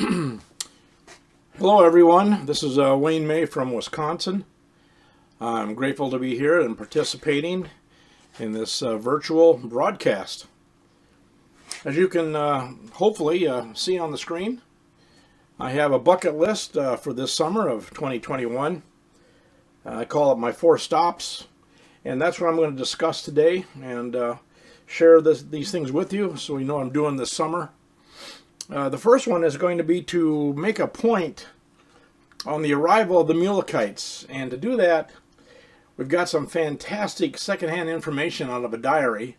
Hello everyone, this is Wayne May from Wisconsin. I'm grateful to be here and participating in this virtual broadcast. As you can hopefully see on the screen, I have a bucket list for this summer of 2021. I call it my 4 stops, and that's what I'm going to discuss today and share these things with you so we know what I'm doing this summer. The first one is going to be to make a point on the arrival of the Mulekites. And to do that, we've got some fantastic secondhand information out of a diary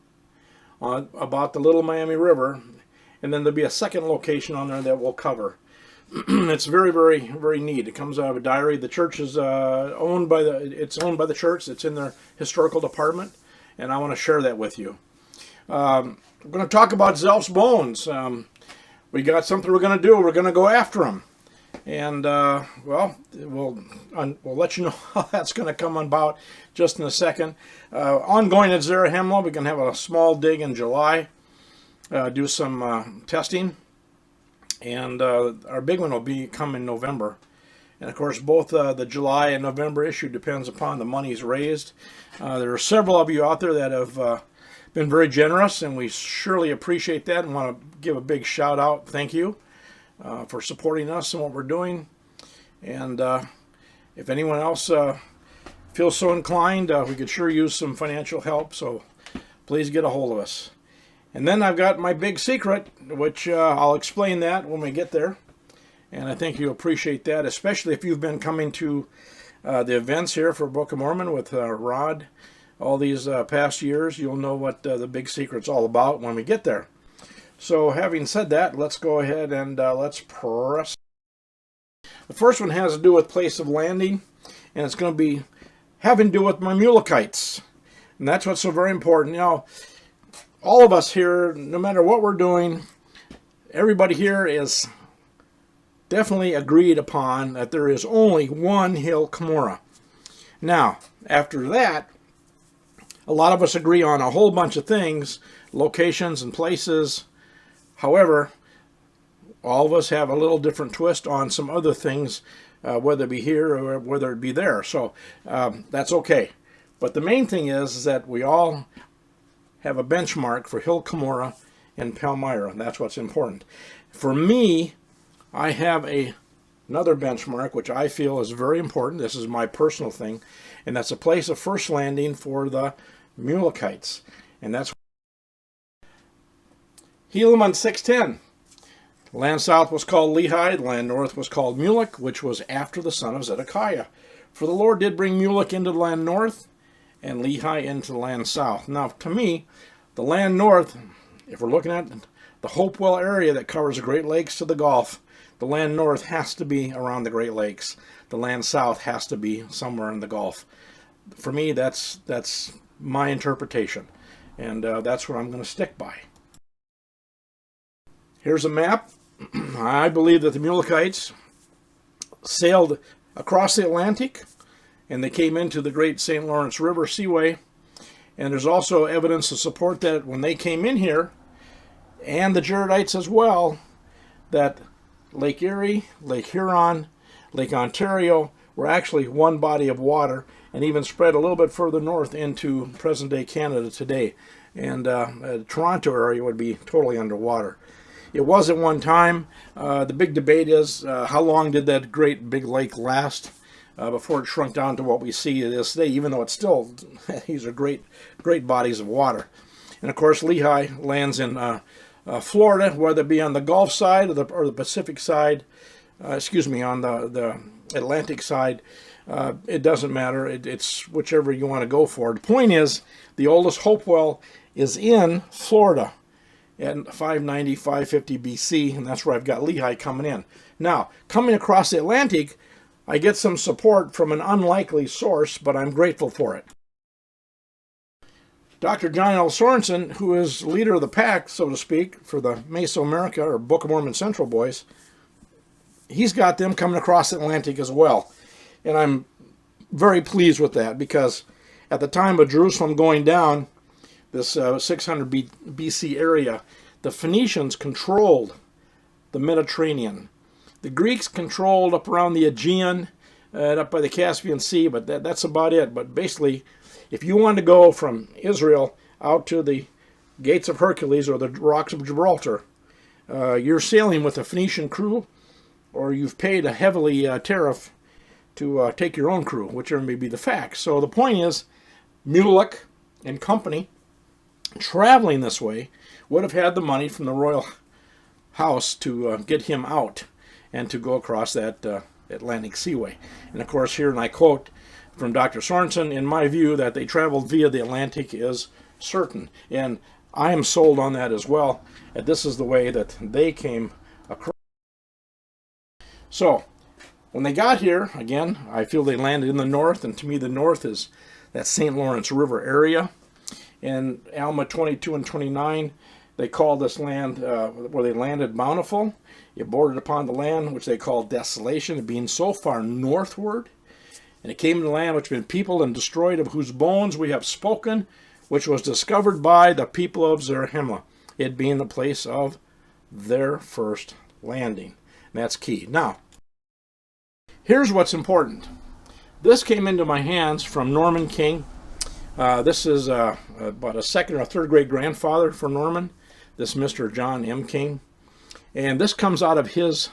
about the Little Miami River. And then there'll be a second location on there that we'll cover. It's very, very, very neat. It comes out of a diary. The church is owned by the church. It's in their historical department. And I want to share that with you. We're going to talk about Zelf's bones. We got something we're going to do. We're going to go after them. And, we'll let you know how that's going to come about just in a second. Ongoing at Zarahemla, we can have a small dig in July, do some testing. And our big one will come in November. And, of course, both the July and November issue depends upon the monies raised. There are several of you out there that have been very generous, and we surely appreciate that and want to give a big shout out. Thank you for supporting us and what we're doing. And if anyone else feels so inclined, we could sure use some financial help, so please get a hold of us. And then I've got my big secret, which I'll explain that when we get there. And I think you'll appreciate that, especially if you've been coming to the events here for Book of Mormon with Rod all these past years. You'll know what the big secret's all about when we get there. So having said that, let's go ahead and let's press. The first one has to do with place of landing, and it's going to be having to do with my Mulekites. And that's what's so very important. Now, all of us here, no matter what we're doing, everybody here is definitely agreed upon that there is only one hill Cumorah. Now, after that, a lot of us agree on a whole bunch of things, locations and places. However, all of us have a little different twist on some other things, whether it be here or whether it be there. So that's okay. But the main thing is that we all have a benchmark for Hill Cumorah and Palmyra. That's what's important. For me, I have another benchmark, which I feel is very important. This is my personal thing. And that's a place of first landing for the Mulekites. And that's Helaman 610. The land south was called Lehi, the land north was called Mulek, which was after the son of Zedekiah. For the Lord did bring Mulek into the land north, and Lehi into the land south. Now, to me, the land north, if we're looking at the Hopewell area that covers the Great Lakes to the Gulf, the land north has to be around the Great Lakes. The land south has to be somewhere in the Gulf. For me, that's my interpretation, and that's what I'm going to stick by. Here's a map. I believe that the Mulekites sailed across the Atlantic, and they came into the Great St. Lawrence River Seaway. And there's also evidence to support that when they came in here, and the Jaredites as well, that Lake Erie, Lake Huron, Lake Ontario were actually one body of water, and even spread a little bit further north into present-day Canada today. And the Toronto area would be totally underwater. It was at one time. The big debate is how long did that great big lake last before it shrunk down to what we see it is today, even though it's still, these are great bodies of water. And of course, Lehi lands in Florida, whether it be on the Gulf side or the Pacific side, on the Atlantic side. It doesn't matter. It's whichever you want to go for. The point is, the oldest Hopewell is in Florida at 590, 550 BC, and that's where I've got Lehi coming in. Now, coming across the Atlantic, I get some support from an unlikely source, but I'm grateful for it. Dr. John L. Sorensen, who is leader of the pack, so to speak, for the Mesoamerica or Book of Mormon Central Boys, he's got them coming across the Atlantic as well. And I'm very pleased with that, because at the time of Jerusalem going down, this 600 BC area, the Phoenicians controlled the Mediterranean. The Greeks controlled up around the Aegean and up by the Caspian Sea, but that's about it. But basically, if you want to go from Israel out to the Gates of Hercules or the Rocks of Gibraltar, you're sailing with a Phoenician crew, or you've paid a heavily tariff to take your own crew, whichever may be the fact. So the point is, Mulek and company traveling this way would have had the money from the royal house to get him out and to go across that Atlantic Seaway. And of course, here, and I quote from Dr. Sorensen, in my view, that they traveled via the Atlantic is certain. And I am sold on that as well, that this is the way that they came across. So, when they got here, again, I feel they landed in the north, and to me the north is that St. Lawrence River area. In Alma 22 and 29, they called this land, where they landed, Bountiful. It bordered upon the land which they called Desolation, being so far northward. And it came to the land which had been peopled and destroyed, of whose bones we have spoken, which was discovered by the people of Zarahemla, it being the place of their first landing. And that's key. Now, here's what's important. This came into my hands from Norman King. This is about a second or third great grandfather for Norman, this Mr. John M. King. And this comes out of his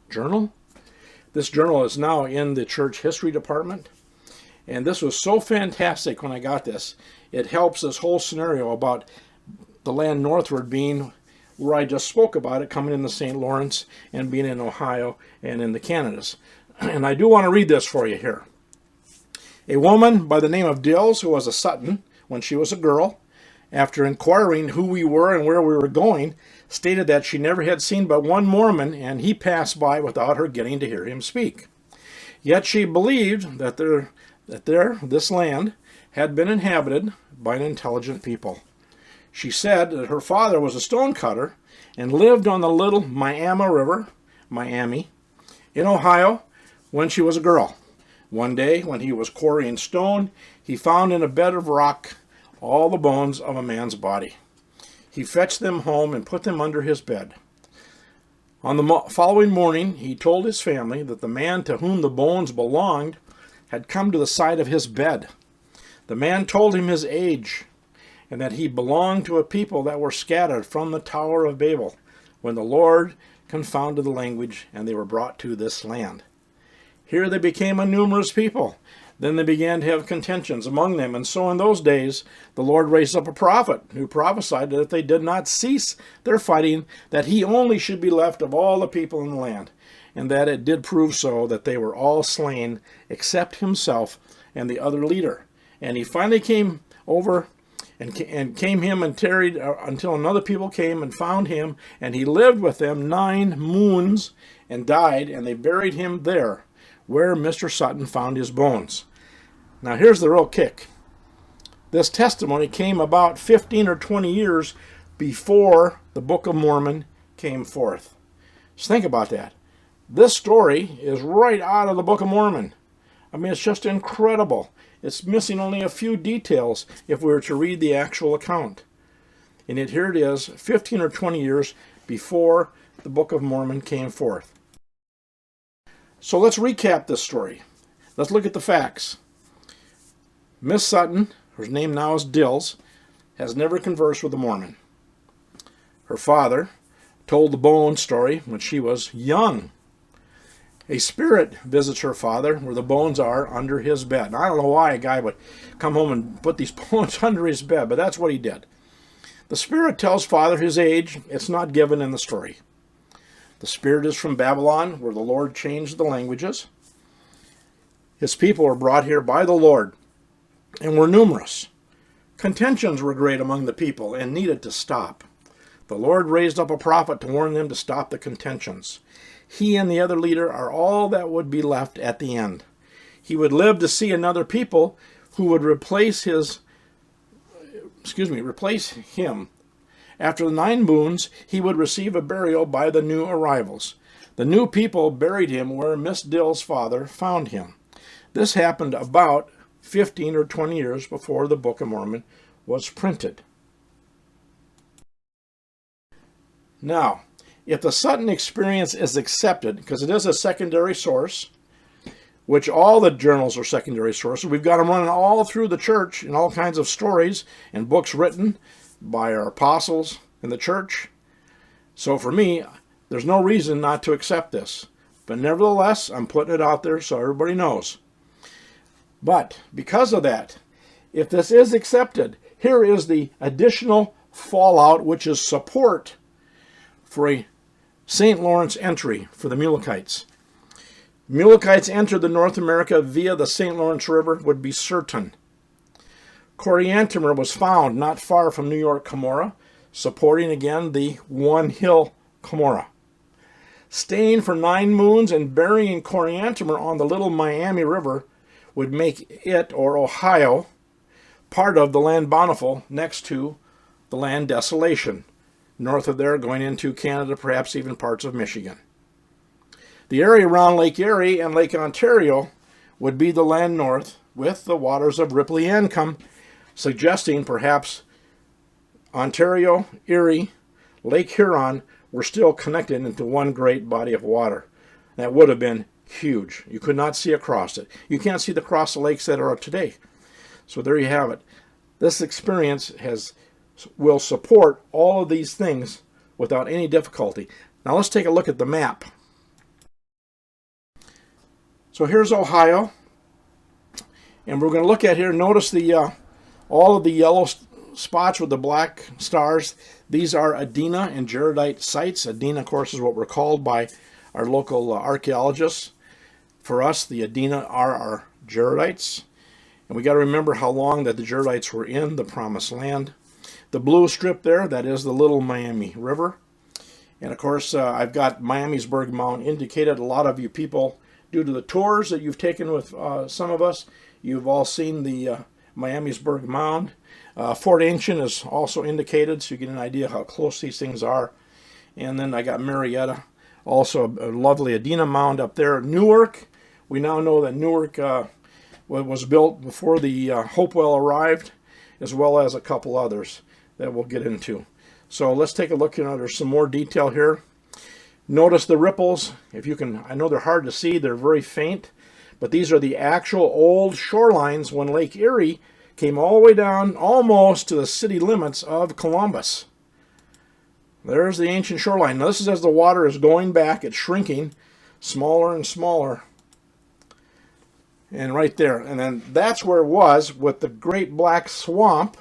journal. This journal is now in the church history department. And this was so fantastic when I got this. It helps this whole scenario about the land northward being where I just spoke about it, coming in the St. Lawrence and being in Ohio and in the Canadas. And I do want to read this for you here. A woman by the name of Dills, who was a Sutton when she was a girl, after inquiring who we were and where we were going, stated that she never had seen but one Mormon, and he passed by without her getting to hear him speak. Yet she believed that this land had been inhabited by an intelligent people. She said that her father was a stonecutter and lived on the little Miami River, Miami, in Ohio when she was a girl. One day, when he was quarrying stone, he found in a bed of rock all the bones of a man's body. He fetched them home and put them under his bed. On the following morning, he told his family that the man to whom the bones belonged had come to the side of his bed. The man told him his age, and that he belonged to a people that were scattered from the Tower of Babel, when the Lord confounded the language, and they were brought to this land. Here they became a numerous people. Then they began to have contentions among them, and so in those days the Lord raised up a prophet, who prophesied that if they did not cease their fighting, that he only should be left of all the people in the land, and that it did prove so, that they were all slain, except himself and the other leader. And he finally came over and came him and tarried until another people came and found him, and he lived with them 9 moons and died, and they buried him there, where Mr. Sutton found his bones. Now here's the real kick. This testimony came about 15 or 20 years before the Book of Mormon came forth. Just think about that. This story is right out of the Book of Mormon. I mean, it's just incredible. It's missing only a few details if we were to read the actual account. And yet here it is, 15 or 20 years before the Book of Mormon came forth. So let's recap this story. Let's look at the facts. Miss Sutton, whose name now is Dills, has never conversed with a Mormon. Her father told the bone story when she was young. A spirit visits her father where the bones are under his bed. Now, I don't know why a guy would come home and put these bones under his bed, but that's what he did. The spirit tells father his age. It's not given in the story. The spirit is from Babylon, where the Lord changed the languages. His people were brought here by the Lord and were numerous. Contentions were great among the people and needed to stop. The Lord raised up a prophet to warn them to stop the contentions. He and the other leader are all that would be left at the end. He would live to see another people who would replace him. After the 9 moons, he would receive a burial by the new arrivals. The new people buried him where Miss Dill's father found him. This happened about 15 or 20 years before the Book of Mormon was printed. Now, if the Sutton experience is accepted, because it is a secondary source, which all the journals are secondary sources, we've got them running all through the church in all kinds of stories and books written by our apostles in the church. So for me, there's no reason not to accept this. But nevertheless, I'm putting it out there so everybody knows. But because of that, if this is accepted, here is the additional fallout, which is support for a St. Lawrence entry for the Mulekites. Mulekites entered the North America via the St. Lawrence River would be certain. Coriantumr was found not far from New York, Cumorah, supporting again the One Hill, Cumorah. Staying for 9 moons and burying Coriantumr on the Little Miami River would make it, or Ohio, part of the land bountiful next to the land desolation. North of there, going into Canada, perhaps even parts of Michigan. The area around Lake Erie and Lake Ontario would be the land north, with the waters of Ripley Ancome, suggesting perhaps Ontario, Erie, Lake Huron were still connected into one great body of water. That would have been huge. You could not see across it. You can't see across the lakes that are today. So there you have it. This experience will support all of these things without any difficulty. Now let's take a look at the map. So here's Ohio, and we're going to look at here. Notice the all of the yellow spots with the black stars. These are Adena and Jaredite sites. Adena, of course, is what we're called by our local archaeologists. For us, the Adena are our Jaredites, and we got to remember how long that the Jaredites were in the Promised Land. The blue strip there, that is the Little Miami River, and of course, I've got Miamisburg Mound indicated. A lot of you people, due to the tours that you've taken with some of us, you've all seen the Miamisburg Mound. Fort Ancient is also indicated, so you get an idea how close these things are. And then I got Marietta, also a lovely Adena Mound up there. Newark, we now know that Newark was built before the Hopewell arrived, as well as a couple others that we'll get into. So let's take a look. There's some more detail here. Notice the ripples. If you can, I know they're hard to see. They're very faint, but these are the actual old shorelines when Lake Erie came all the way down almost to the city limits of Columbus. There's the ancient shoreline. Now this is as the water is going back. It's shrinking smaller and smaller. And right there. And then that's where it was with the Great Black Swamp.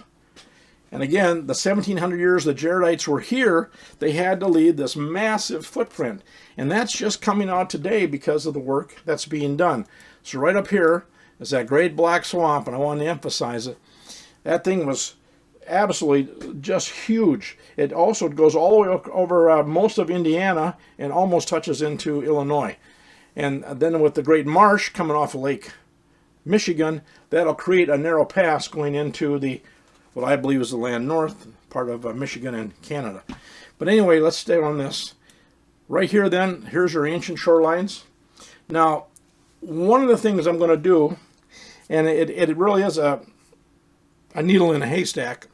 And again, the 1700 years the Jaredites were here, they had to leave this massive footprint. And that's just coming out today because of the work that's being done. So right up here is that Great Black Swamp, and I want to emphasize it. That thing was absolutely just huge. It also goes all the way over most of Indiana and almost touches into Illinois. And then with the Great Marsh coming off of Lake Michigan, that'll create a narrow pass going into the what I believe is the land north, part of Michigan and Canada. But anyway, let's stay on this. Right here then, here's your ancient shorelines. Now, one of the things I'm going to do, and it really is a needle in a haystack,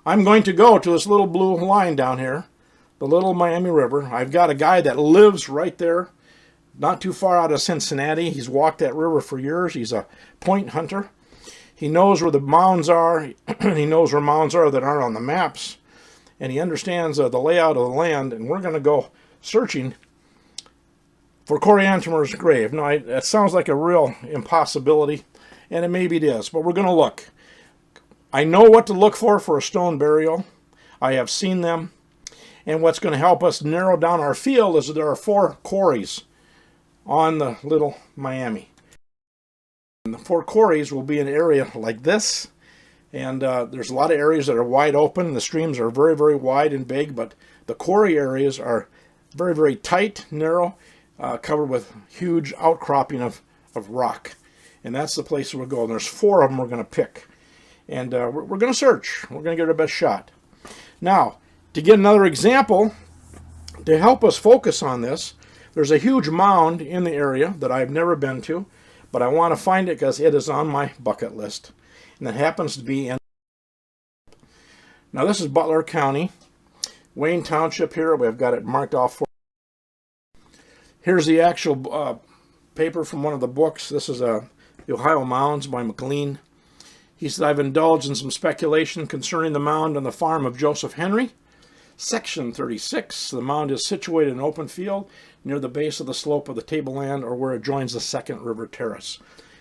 I'm going to go to this little blue line down here, the Little Miami River. I've got a guy that lives right there, not too far out of Cincinnati. He's walked that river for years. He's a point hunter. He knows where the mounds are. He knows where mounds are that aren't on the maps. And he understands the layout of the land. And we're going to go searching for Coriantumr's grave. Now, that sounds like a real impossibility. And maybe it is. But we're going to look. I know what to look for a stone burial. I have seen them. And what's going to help us narrow down our field is that there are 4 quarries on the Little Miami. And the 4 quarries will be an area like this, and there's a lot of areas that are wide open. The streams are very, very wide and big, but the quarry areas are very, very tight, narrow, covered with huge outcropping of rock. And that's the place we'll go. And there's 4 of them we're going to pick. And we're going to search. We're going to give it our best shot. Now, to get another example, to help us focus on this, there's a huge mound in the area that I've never been to, but I want to find it because it is on my bucket list. And it happens to be in... Now this is Butler County, Wayne Township here. We've got it marked off for. Here's the actual paper from one of the books. This is The Ohio Mounds by McLean. He said, I've indulged in some speculation concerning the mound on the farm of Joseph Henry. Section 36. The mound is situated in an open field near the base of the slope of the tableland or where it joins the Second River Terrace.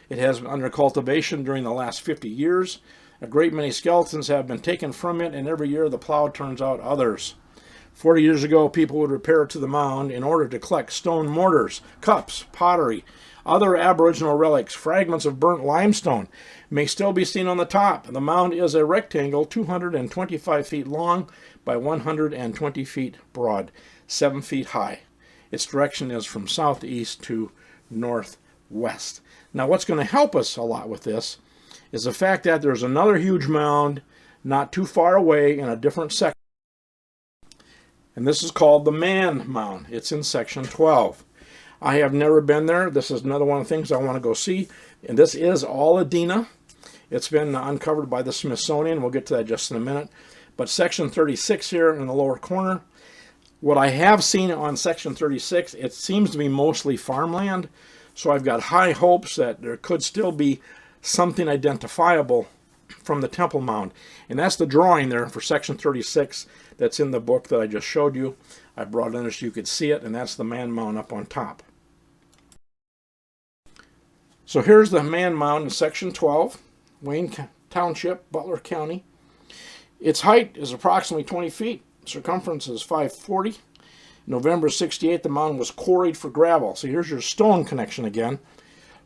It has been under cultivation during the last 50 years. A great many skeletons have been taken from it, and every year the plow turns out others. 40 years ago, people would repair to the mound in order to collect stone mortars, cups, pottery, other aboriginal relics. Fragments of burnt limestone may still be seen on the top. The mound is a rectangle 225 feet long by 120 feet broad, 7 feet high. Its direction is from southeast to northwest. Now, what's going to help us a lot with this is the fact that there's another huge mound not too far away in a different section. And this is called the Man Mound. It's in section 12. I have never been there. This is another one of the things I want to go see. And this is all Adena. It's been uncovered by the Smithsonian. We'll get to that just in a minute. But section 36 here in the lower corner, what I have seen on section 36, it seems to be mostly farmland. So I've got high hopes that there could still be something identifiable from the Temple Mound. And that's the drawing there for section 36 that's in the book that I just showed you. I brought it in so you could see it, and that's the Man Mound up on top. So here's the Man Mound in section 12, Wayne Township, Butler County. Its height is approximately 20 feet. Circumference is 540. November 68, the mound was quarried for gravel. So here's your stone connection again.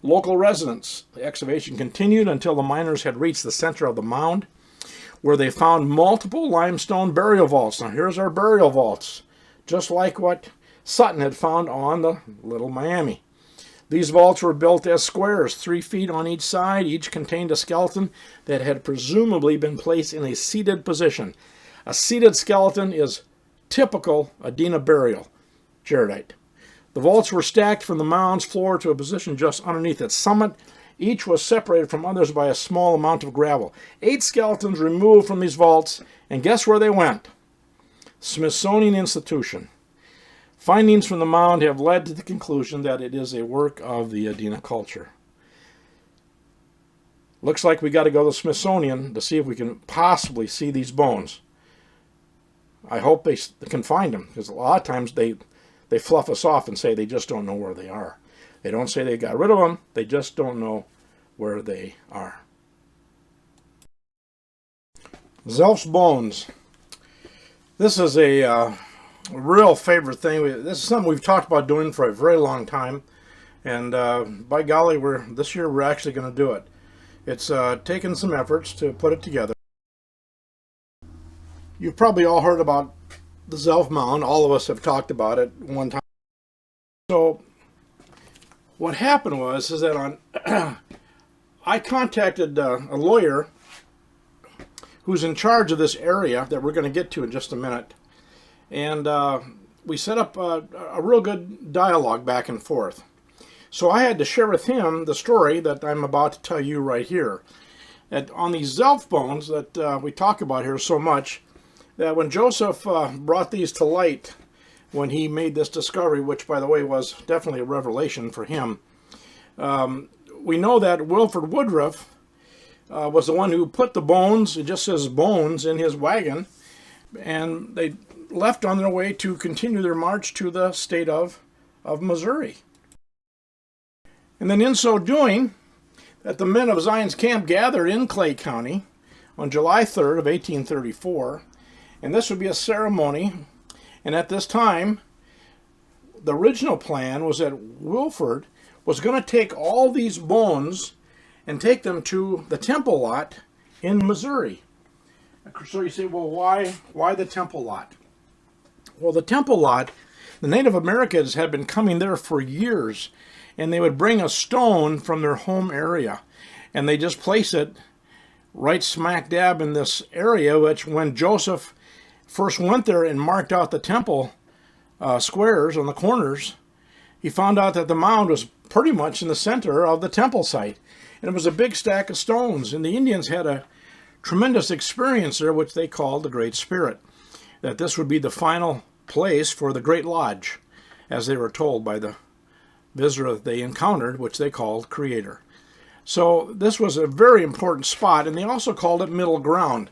Local residents. The excavation continued until the miners had reached the center of the mound, where they found multiple limestone burial vaults. Now here's our burial vaults, just like what Sutton had found on the Little Miami. These vaults were built as squares, 3 feet on each side. Each contained a skeleton that had presumably been placed in a seated position. A seated skeleton is typical Adena burial, Jaredite. The vaults were stacked from the mound's floor to a position just underneath its summit. Each was separated from others by a small amount of gravel. 8 skeletons removed from these vaults, and guess where they went? Smithsonian Institution. Findings from the mound have led to the conclusion that it is a work of the Adena culture. Looks like we got to go to the Smithsonian to see if we can possibly see these bones. I hope they can find them, because a lot of times they fluff us off and say they just don't know where they are. They don't say they got rid of them, they just don't know where they are. Zelf's bones. This is a real favorite thing. This is something we've talked about doing for a very long time, and by golly, this year we're actually going to do it. It's taken some efforts to put it together. You've probably all heard about the Zelf Mound. All of us have talked about it one time. So what happened was that I contacted a lawyer who's in charge of this area that we're going to get to in just a minute. And we set up a real good dialogue back and forth. So I had to share with him the story that I'm about to tell you right here. That on these Zelf bones that we talk about here so much, that when Joseph brought these to light, when he made this discovery, which by the way was definitely a revelation for him, we know that Wilford Woodruff was the one who put the bones, it just says bones, in his wagon, and they left on their way to continue their march to the state of Missouri. And then in so doing, that the men of Zion's camp gathered in Clay County on July 3rd of 1834, and this would be a ceremony. And at this time, the original plan was that Wilford was going to take all these bones and take them to the temple lot in Missouri. So you say, well, why the temple lot? Well, the temple lot, the Native Americans had been coming there for years, and they would bring a stone from their home area, and they just place it right smack dab in this area, which when Joseph first went there and marked out the temple squares on the corners, he found out that the mound was pretty much in the center of the temple site. And it was a big stack of stones. And the Indians had a tremendous experience there, which they called the Great Spirit. that this would be the final place for the Great Lodge, as they were told by the visitor that they encountered, which they called Creator. So this was a very important spot, and they also called it middle ground.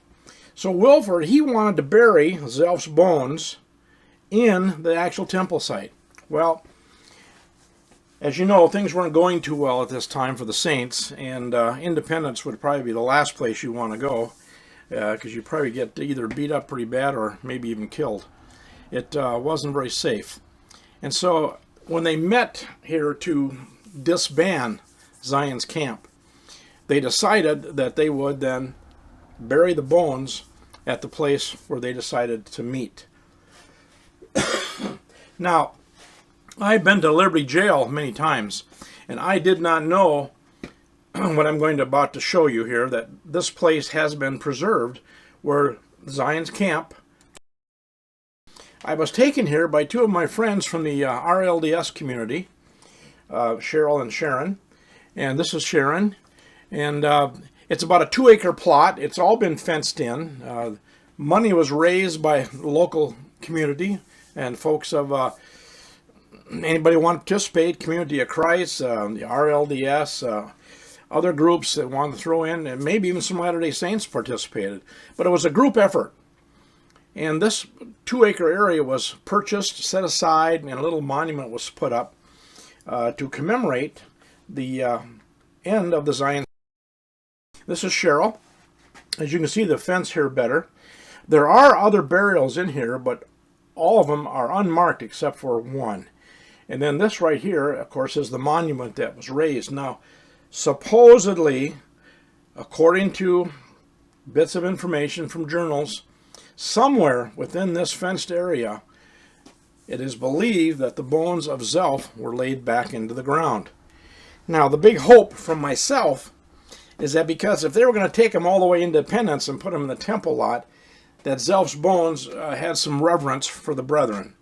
So Wilford, he wanted to bury Zelf's bones in the actual temple site. Well, as you know, things weren't going too well at this time for the saints, and Independence would probably be the last place you want to go, because you probably get either beat up pretty bad or maybe even killed. It wasn't very safe. And so when they met here to disband Zion's camp, they decided that they would then bury the bones at the place where they decided to meet. Now, I've been to Liberty Jail many times, and I did not know what I'm about to show you here, that this place has been preserved where Zion's camp. I was taken here by two of my friends from the RLDS community, Cheryl and Sharon, and this is Sharon, and it's about a 2-acre plot. It's all been fenced in. Money was raised by the local community and folks of anybody want to participate, Community of Christ, the RLDS, other groups that wanted to throw in, and maybe even some Latter-day Saints participated. But it was a group effort. And this 2-acre area was purchased, set aside, and a little monument was put up to commemorate the end of the Zion. This is Cheryl. As you can see, the fence here better. There are other burials in here, but all of them are unmarked except for one. And then this right here, of course, is the monument that was raised. Now, supposedly, according to bits of information from journals, somewhere within this fenced area, it is believed that the bones of Zelf were laid back into the ground. Now, the big hope from myself is that because if they were going to take them all the way into Independence and put them in the temple lot, that Zelf's bones had some reverence for the brethren.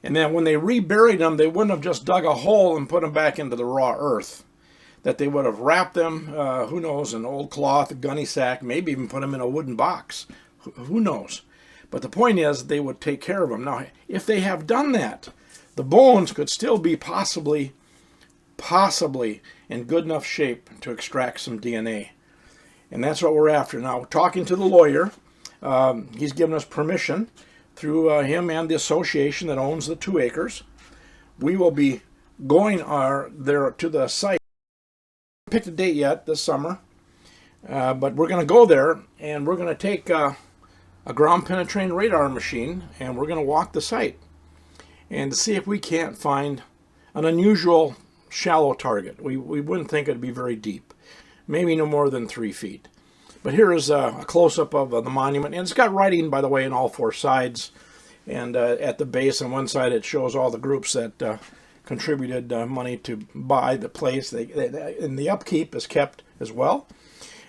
And then when they reburied them, they wouldn't have just dug a hole and put them back into the raw earth. That they would have wrapped them, who knows, in old cloth, a gunny sack, maybe even put them in a wooden box. Who knows? But the point is, they would take care of them. Now, if they have done that, the bones could still be possibly in good enough shape to extract some DNA. And that's what we're after. Now, talking to the lawyer, he's given us permission through him and the association that owns the 2 acres. We will be going there to the site. We haven't picked a date yet this summer, but we're going to go there, and we're going to take a ground-penetrating radar machine, and we're going to walk the site and see if we can't find an unusual shallow target. We wouldn't think it'd be very deep, maybe no more than 3 feet. But here is a close-up of the monument, and it's got writing, by the way, on all 4 sides. And at the base on one side, it shows all the groups that contributed money to buy the place, and the upkeep is kept as well.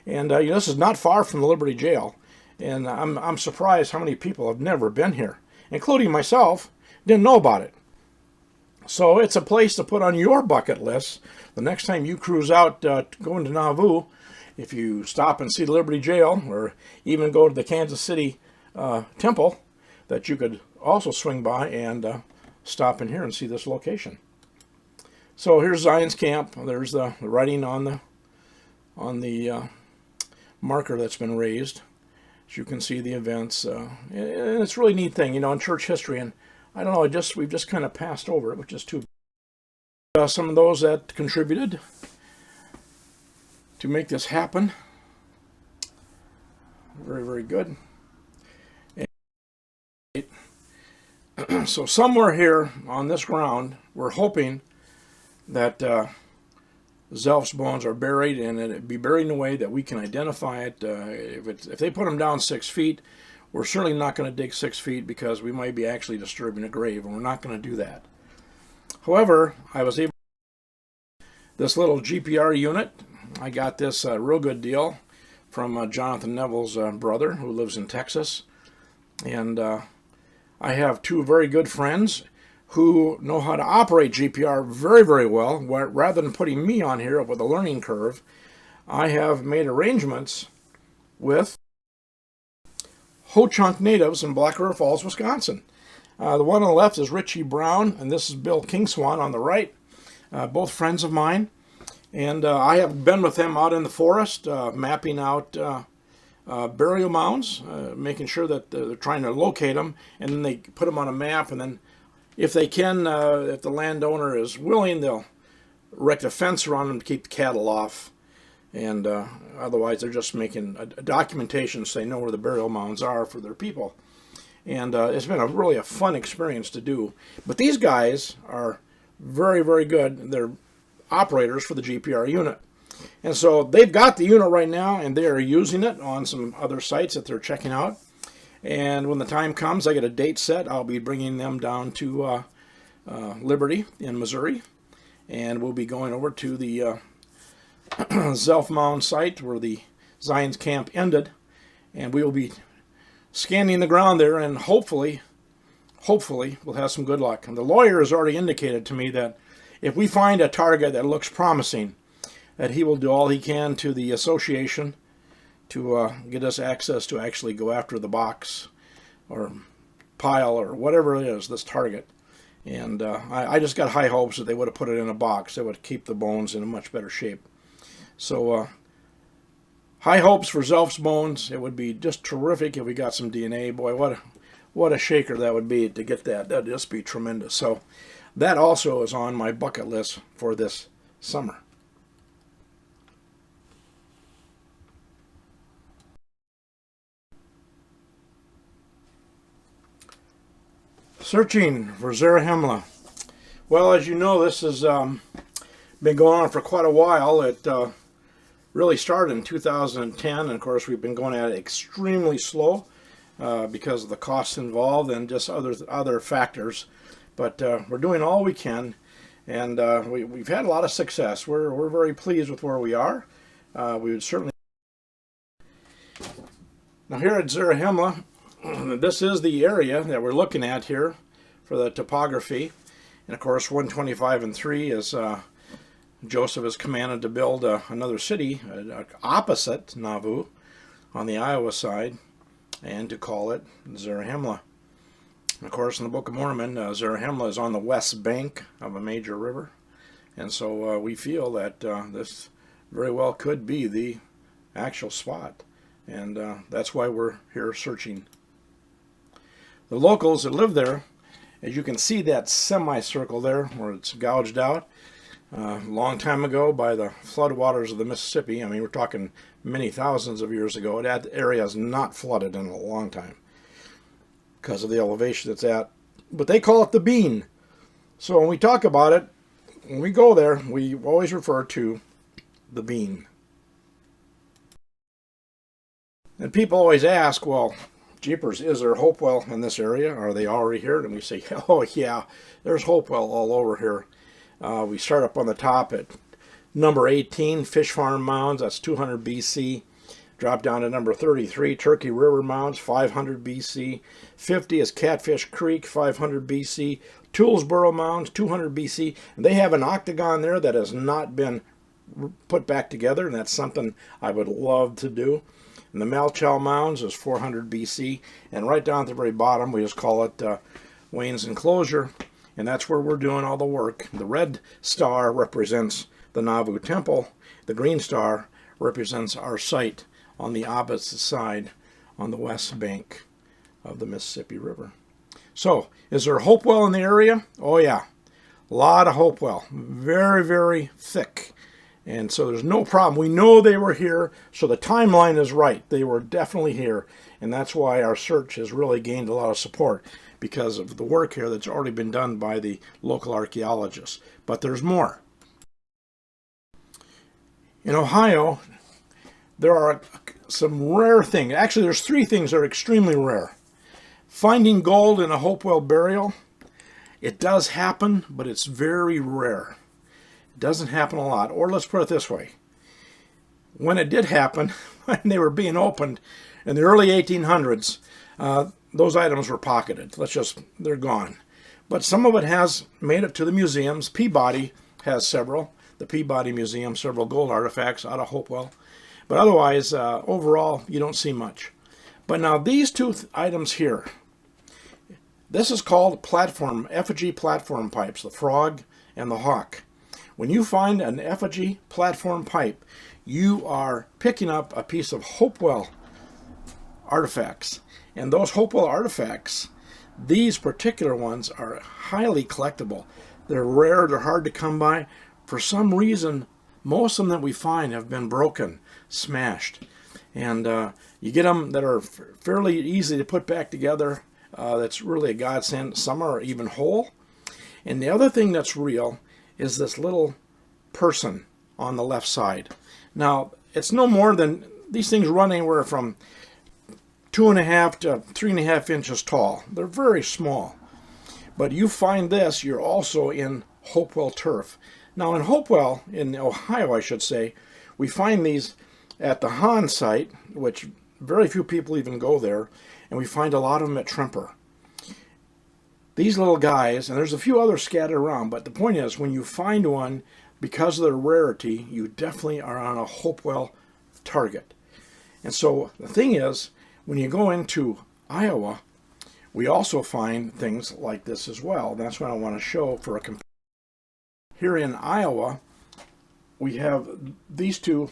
And this is not far from the Liberty Jail, and I'm surprised how many people have never been here, including myself. Didn't know about it. So it's a place to put on your bucket list the next time you cruise out going to Nauvoo. If you stop and see the Liberty Jail, or even go to the Kansas City Temple, that you could also swing by and stop in here and see this location. So here's Zion's camp. There's the writing on the marker that's been raised. As you can see, the events. And it's a really neat thing, in church history. And I don't know, we've just kind of passed over it, which is too bad. Some of those that contributed to make this happen. Very, very good. And so somewhere here on this ground, we're hoping that Zelf's bones are buried, and it'd be buried in a way that we can identify it. If they put them down 6 feet, we're certainly not going to dig 6 feet, because we might be actually disturbing a grave, and we're not going to do that. However, I was able to this little GPR unit. I got this real good deal from Jonathan Neville's brother, who lives in Texas. And I have 2 very good friends who know how to operate GPR very, very well. Rather than putting me on here with a learning curve, I have made arrangements with Ho-Chunk natives in Black River Falls, Wisconsin. The one on the left is Richie Brown, and this is Bill Kingswan on the right. Both friends of mine. And I have been with them out in the forest, mapping out burial mounds, making sure that they're trying to locate them, and then they put them on a map, and then if they can, if the landowner is willing, they'll erect a fence around them to keep the cattle off. And otherwise, they're just making a documentation so they know where the burial mounds are for their people. And it's been really a fun experience to do. But these guys are very, very good. They're operators for the GPR unit. And so they've got the unit right now, and they are using it on some other sites that they're checking out. And when the time comes, I get a date set, I'll be bringing them down to Liberty in Missouri. And we'll be going over to the Zelf Mound site where the Zion's camp ended. And we will be scanning the ground there, and hopefully we'll have some good luck. And the lawyer has already indicated to me that if we find a target that looks promising, that he will do all he can to the association to get us access to actually go after the box or pile or whatever it is, this target. And I just got high hopes that they would have put it in a box. That would keep the bones in a much better shape. So high hopes for Zelf's bones. It would be just terrific if we got some DNA. Boy, what a shaker that would be to get that. That would just be tremendous. So that also is on my bucket list for this summer. Searching for Zarahemla. Well, as you know, this has been going on for quite a while. It really started in 2010, and of course we've been going at it extremely slow because of the costs involved and just other factors. But we're doing all we can, and we've had a lot of success. We're very pleased with where we are. We would certainly. Now here at Zarahemla, this is the area that we're looking at here for the topography. And of course 125 and 3 is Joseph is commanded to build another city opposite Nauvoo on the Iowa side, and to call it Zarahemla. And of course in the Book of Mormon, Zarahemla is on the west bank of a major river. And so we feel that this very well could be the actual spot. And that's why we're here searching. The locals that live there, as you can see that semicircle there where it's gouged out, a long time ago by the floodwaters of the Mississippi. I mean, we're talking many thousands of years ago. That area is not flooded in a long time because of the elevation it's at. But they call it the bean. So when we talk about it, when we go there, we always refer to the bean. And people always ask, well, jeepers, is there Hopewell in this area? Are they already here? And we say, oh yeah, there's Hopewell all over here. We start up on the top at number 18, Fish Farm Mounds, that's 200 BC. Drop down to number 33, Turkey River Mounds, 500 BC. 50 is Catfish Creek, 500 BC. Toolsboro Mounds, 200 BC. And they have an octagon there that has not been put back together, and that's something I would love to do. And the Malchow Mounds is 400 BC. And right down at the very bottom, we just call it Wayne's Enclosure. And that's where we're doing all the work. The red star represents the Nauvoo Temple. The green star represents our site on the opposite side on the west bank of the Mississippi River. So, is there Hopewell in the area? Oh yeah, a lot of Hopewell. Very, very thick. And so there's no problem. We know they were here, so the timeline is right. They were definitely here. And that's why our search has really gained a lot of support, because of the work here that's already been done by the local archaeologists. But there's more. In Ohio, there are some rare things. Actually, there's 3 things that are extremely rare. Finding gold in a Hopewell burial, it does happen, but it's very rare. It doesn't happen a lot. Or let's put it this way. When it did happen, when they were being opened in the early 1800s, those items were pocketed. They're gone. But some of it has made it to the museums. Peabody has several. The Peabody Museum, several gold artifacts out of Hopewell. But otherwise, overall, you don't see much. But now these two items here, this is called platform, effigy platform pipes, the frog and the hawk. When you find an effigy platform pipe, you are picking up a piece of Hopewell artifacts. And those Hopewell artifacts, these particular ones, are highly collectible. They're rare, they're hard to come by. For some reason, most of them that we find have been broken, smashed. And you get them that are fairly easy to put back together. That's really a godsend. Some are even whole. And the other thing that's real is this little person on the left side. Now, it's no more than, these things run anywhere from 2.5 to 3.5 inches tall. They're very small. But you find this, you're also in Hopewell turf. Now in Hopewell, in Ohio I should say, we find these at the Hahn site, which very few people even go there, and we find a lot of them at Tremper. These little guys, and there's a few others scattered around, but the point is, when you find one, because of their rarity, you definitely are on a Hopewell target. And so the thing is, when you go into Iowa, we also find things like this as well. That's what I want to show for a comparison. Here in Iowa, we have these two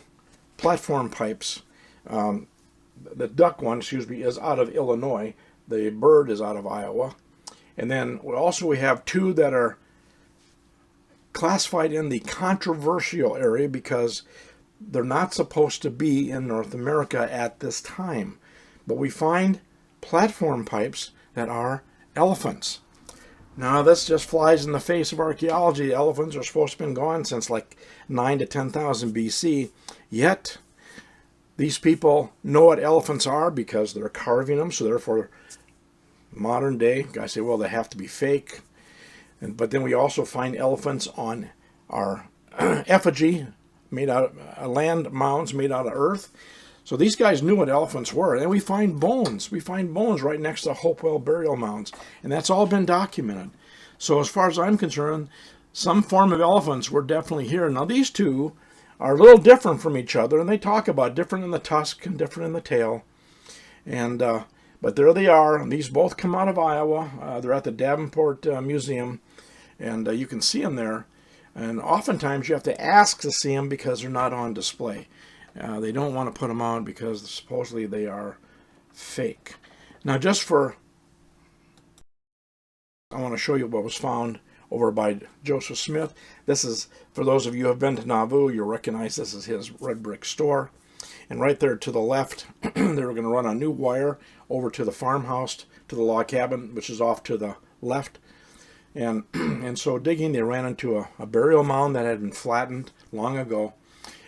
platform pipes. The duck one, excuse me, is out of Illinois. The bird is out of Iowa. And then also we have two that are classified in the controversial area because they're not supposed to be in North America at this time. But we find platform pipes that are elephants. Now this just flies in the face of archaeology. Elephants are supposed to have been gone since like 9 to 10,000 BC. Yet these people know what elephants are because they're carving them. So therefore, modern day guys say, well, they have to be fake. But then we also find elephants on our effigy made out of land mounds made out of earth. So these guys knew what elephants were. And we find bones. We find bones right next to Hopewell burial mounds. And that's all been documented. So as far as I'm concerned, some form of elephants were definitely here. Now these two are a little different from each other. And they talk about different in the tusk and different in the tail. And but there they are. And these both come out of Iowa. They're at the Davenport Museum. And you can see them there. And oftentimes you have to ask to see them because they're not on display. They don't want to put them on because supposedly they are fake. Now just for, I want to show you what was found over by Joseph Smith. This is, for those of you who have been to Nauvoo, you'll recognize this is his red brick store. And right there to the left, they were going to run a new wire over to the farmhouse, to the log cabin, which is off to the left. And so digging, they ran into a burial mound that had been flattened long ago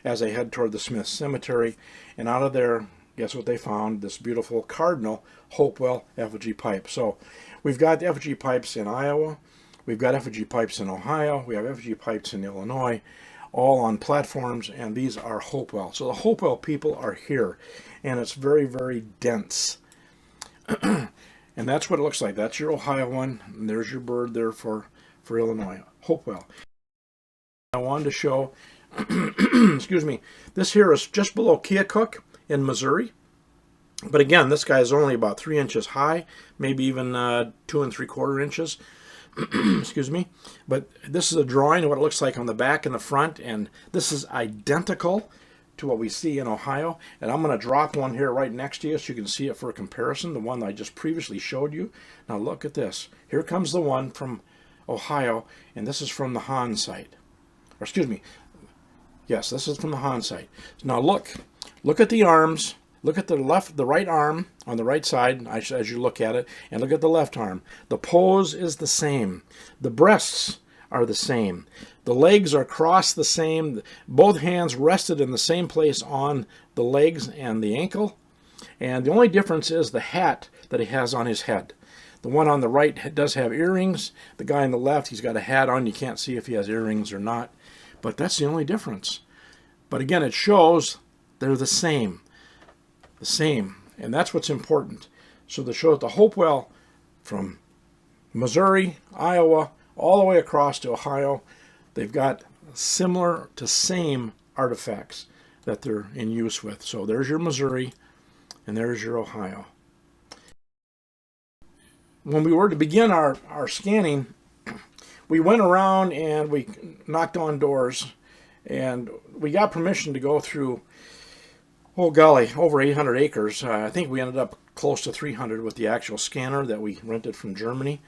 as they head toward the Smith Cemetery. And out of there, guess what they found? This beautiful cardinal Hopewell effigy pipe. So we've got effigy pipes in Iowa. We've got effigy pipes in Ohio. We have effigy pipes in Illinois, all on platforms. And these are Hopewell. So the Hopewell people are here. And it's very, very dense. And that's what it looks like. That's your Ohio one. And there's your bird there for Illinois. Hopewell. I wanted to show, excuse me, this here is just below Keokuk in Missouri. But again, this guy is only about 3 inches high, maybe even 2 3/4 inches. Excuse me. But this is a drawing of what it looks like on the back and the front. And this is identical to what we see in Ohio. And I'm going to drop one here right next to you so you can see it for a comparison, the one I just previously showed you. Now look at this. Here comes the one from Ohio, and this is from the Hahn site. Or excuse me. Yes, this is from the Hahn site. Now look at the arms. Look at the right arm on the right side as you look at it, and look at the left arm. The pose is the same. The breasts are the same. The legs are crossed the same. Both hands rested in the same place on the legs and the ankle. And the only difference is the hat that he has on his head. The one on the right does have earrings. The guy on the left, he's got a hat on. You can't see if he has earrings or not. But that's the only difference. But again, it shows they're the same. The same. And that's what's important. So to show that the Hopewell from Missouri, Iowa, all the way across to Ohio, they've got similar to same artifacts that they're in use with. So there's your Missouri and there's your Ohio. when we were to begin our scanning, we went around and we knocked on doors, and we got permission to go through, oh golly, over 800 acres. I think we ended up close to 300 with the actual scanner that we rented from Germany.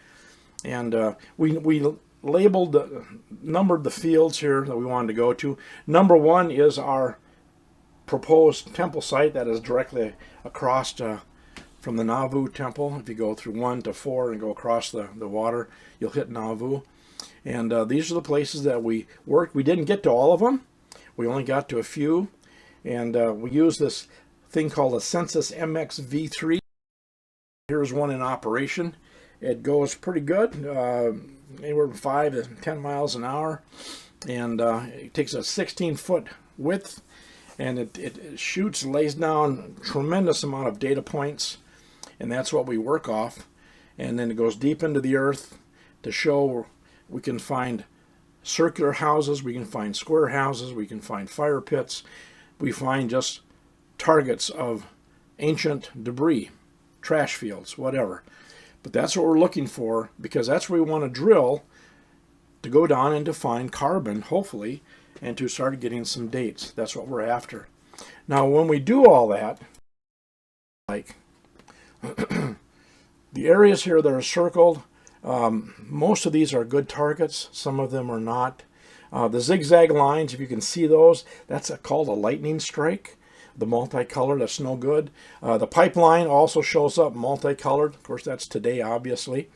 And we labeled, numbered the fields here that we wanted to go to. Number 1 is our proposed temple site that is directly across from the Nauvoo temple. If you go through 1 to 4 and go across the water, you'll hit Nauvoo. And these are the places that we worked. We didn't get to all of them. We only got to a few. And we used this thing called a Census MX V3. Here's one in operation. It goes pretty good, anywhere from 5 to 10 miles an hour. And it takes a 16-foot width. And it shoots, lays down a tremendous amount of data points. And that's what we work off. And then it goes deep into the earth to show we can find circular houses, we can find square houses, we can find fire pits, we find just targets of ancient debris, trash fields, whatever. But that's what we're looking for, because that's where we want to drill to go down and to find carbon, hopefully, and to start getting some dates. That's what we're after. Now, when we do all that, like the areas here that are circled, most of these are good targets. Some of them are not. The zigzag lines, if you can see those, that's called a lightning strike. The multicolored, that's no good. The pipeline also shows up multicolored. Of course, that's today, obviously.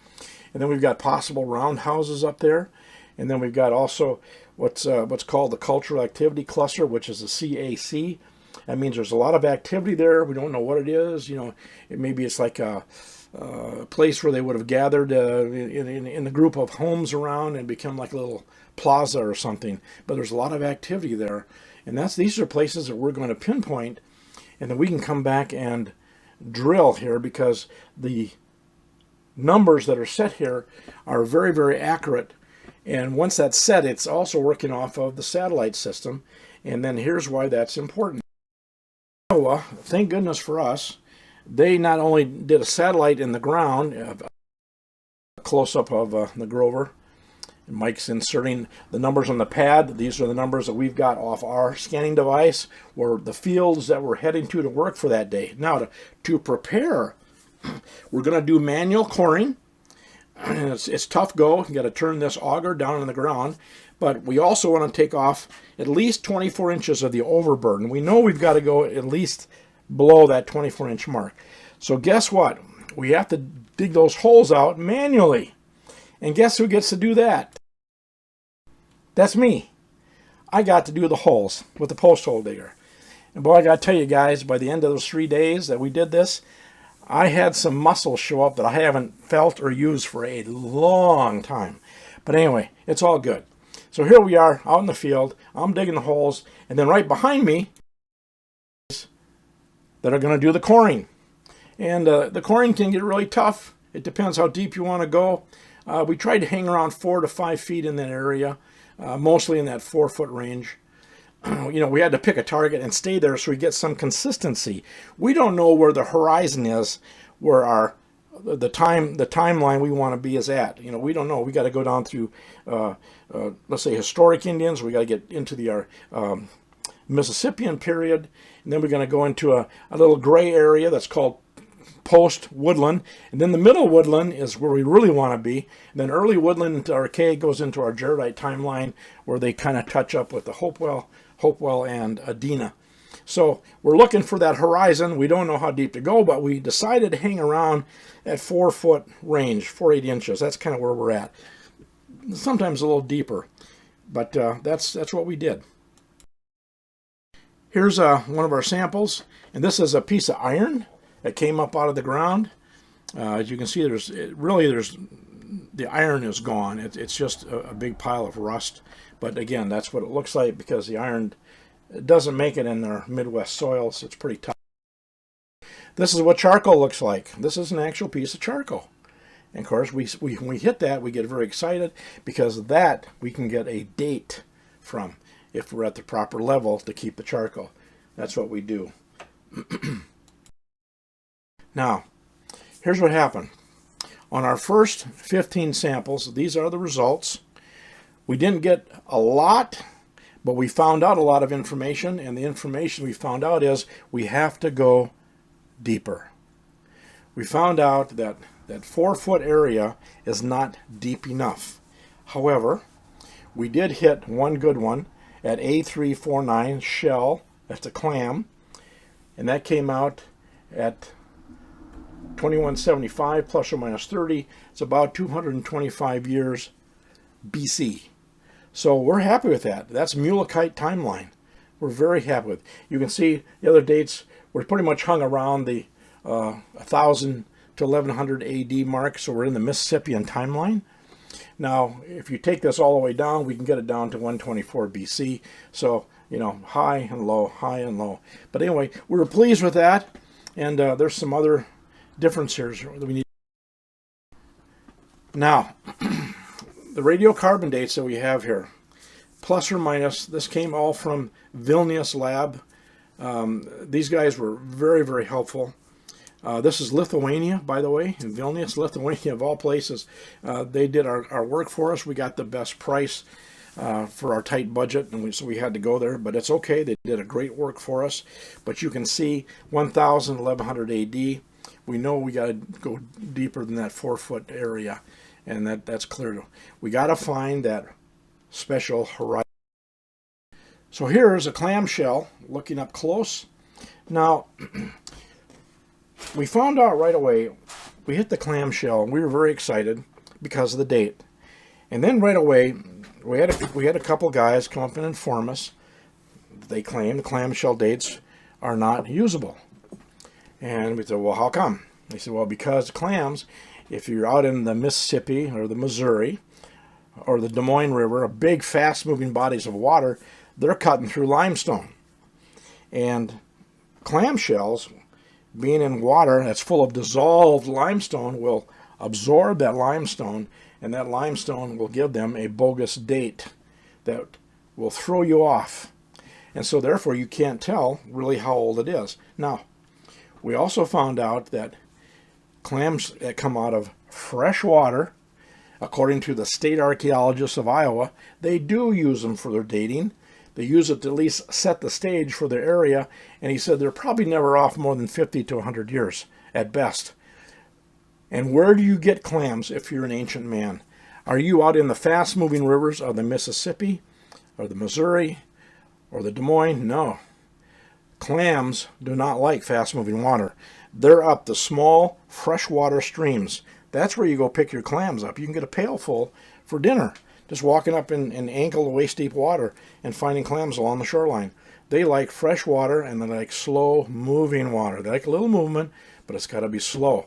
And then we've got possible roundhouses up there. And then we've got also what's called the cultural activity cluster, which is the CAC. That means there's a lot of activity there. We don't know what it is. You know, maybe it's like a place where they would have gathered in a group of homes around and become like a little plaza or something. But there's a lot of activity there. And these are places that we're going to pinpoint, and then we can come back and drill here, because the numbers that are set here are very, very accurate. And once that's set, it's also working off of the satellite system. And then here's why that's important. Iowa, thank goodness for us, they not only did a satellite in the ground, a close-up of the Grover. Mike's inserting the numbers on the pad. These are the numbers that we've got off our scanning device, or the fields that we're heading to work for that day. Now, to prepare, we're going to do manual coring. It's tough go. You got to turn this auger down in the ground. But we also want to take off at least 24 inches of the overburden. We know we've got to go at least below that 24-inch mark. So guess what? We have to dig those holes out manually. And guess who gets to do that? That's me. I got to do the holes with the post hole digger. And boy, I got to tell you guys, by the end of those 3 days that we did this, I had some muscles show up that I haven't felt or used for a long time. But anyway, it's all good. So here we are out in the field. I'm digging the holes. And then right behind me that are going to do the coring. And the coring can get really tough. It depends how deep you want to go. We tried to hang around 4 to 5 feet in that area, mostly in that 4-foot range. You know, we had to pick a target and stay there so we get some consistency. We don't know where the horizon is, where the timeline we want to be is at. You know, we don't know. We got to go down through, let's say, historic Indians. We got to get into the Mississippian period, and then we're going to go into a little gray area that's called post-woodland, and then the middle woodland is where we really want to be. And then early woodland into archaic goes into our Jaredite timeline, where they kind of touch up with the Hopewell and Adena. So we're looking for that horizon. We don't know how deep to go, but we decided to hang around at 4-foot range, 4-8 inches. That's kind of where we're at. Sometimes a little deeper, but that's what we did. Here's one of our samples, and this is a piece of iron that came up out of the ground. As you can see, the iron is gone. It's just a big pile of rust. But again, that's what it looks like, because the iron doesn't make it in our Midwest soils. It's pretty tough. This is what charcoal looks like. This is an actual piece of charcoal. And of course, when we hit that, we get very excited, because that we can get a date from if we're at the proper level to keep the charcoal. That's what we do. Now, here's what happened. On our first 15 samples, these are the results. We didn't get a lot, but we found out a lot of information, and the information we found out is we have to go deeper. We found out that that 4-foot area is not deep enough. However, we did hit one good one at A349 shell. That's a clam, and that came out at 2175 plus or minus 30. It's about 225 years BC. So we're happy with that. That's Mulekite timeline. We're very happy with it. You can see the other dates were pretty much hung around the 1000 to 1100 AD mark, so we're in the Mississippian timeline. Now, if you take this all the way down, we can get it down to 124 BC. So, you know, high and low, high and low. But anyway, we were pleased with that, and there's some other differences that we need. Now, the radiocarbon dates that we have here, plus or minus, this came all from Vilnius Lab. These guys were very, very helpful. This is Lithuania, by the way, in Vilnius, Lithuania of all places. They did our work for us. We got the best price for our tight budget, and so we had to go there. But it's okay. They did a great work for us. But you can see 1000, 1100 AD. We know we got to go deeper than that 4-foot area, and that's clear. We got to find that special horizon. So here's a clamshell looking up close. Now, we found out right away, we hit the clamshell, and we were very excited because of the date. And then right away, we had a couple guys come up and inform us. They claim the clamshell dates are not usable. And we said, well, how come? They said, well, because clams, if you're out in the Mississippi or the Missouri or the Des Moines River, a big fast-moving bodies of water, they're cutting through limestone. And clamshells, being in water that's full of dissolved limestone, will absorb that limestone, and that limestone will give them a bogus date that will throw you off. And so therefore you can't tell really how old it is. Now, we also found out that clams that come out of fresh water, according to the state archaeologists of Iowa, they do use them for their dating. They use it to at least set the stage for their area, and he said they're probably never off more than 50 to 100 years at best. And where do you get clams if you're an ancient man? Are you out in the fast-moving rivers of the Mississippi or the Missouri or the Des Moines? No. Clams do not like fast-moving water. They're up the small freshwater streams. That's where you go pick your clams up. You can get a pail full for dinner, just walking up in ankle to waist deep water and finding clams along the shoreline. They like fresh water, and they like slow moving water. They like a little movement, but it's got to be slow.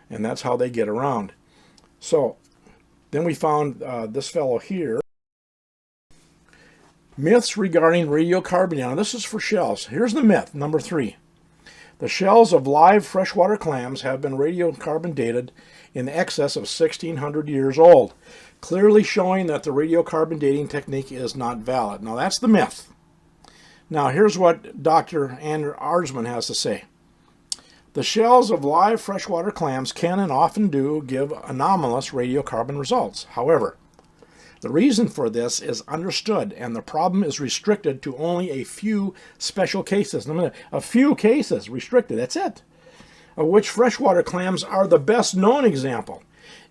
And that's how they get around. So then we found this fellow here. Myths regarding radiocarbon. Now this is for shells. Here's the myth, number 3. The shells of live freshwater clams have been radiocarbon dated in excess of 1,600 years old, clearly showing that the radiocarbon dating technique is not valid. Now that's the myth. Now here's what Dr. Andrew Arzman has to say. The shells of live freshwater clams can and often do give anomalous radiocarbon results. However, the reason for this is understood, and the problem is restricted to only a few special cases. A few cases restricted, that's it. Of which freshwater clams are the best known example.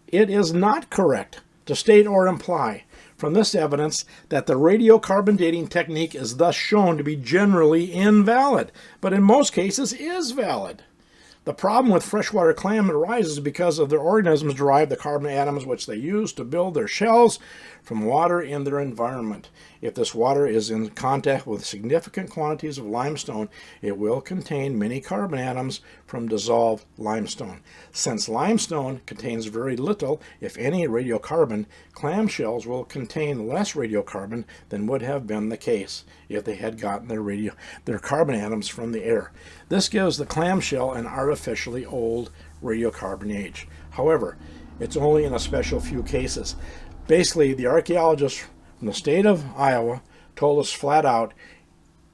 It is not correct to state or imply from this evidence that the radiocarbon dating technique is thus shown to be generally invalid, but in most cases is valid. The problem with freshwater clam arises because of their organisms derive the carbon atoms which they use to build their shells from water in their environment. If this water is in contact with significant quantities of limestone, it will contain many carbon atoms from dissolved limestone. Since limestone contains very little, if any, radiocarbon, clam shells will contain less radiocarbon than would have been the case if they had gotten their carbon atoms from the air. This gives the clamshell an artificially old radiocarbon age. However, it's only in a special few cases. Basically, the archaeologists from the state of Iowa told us flat out,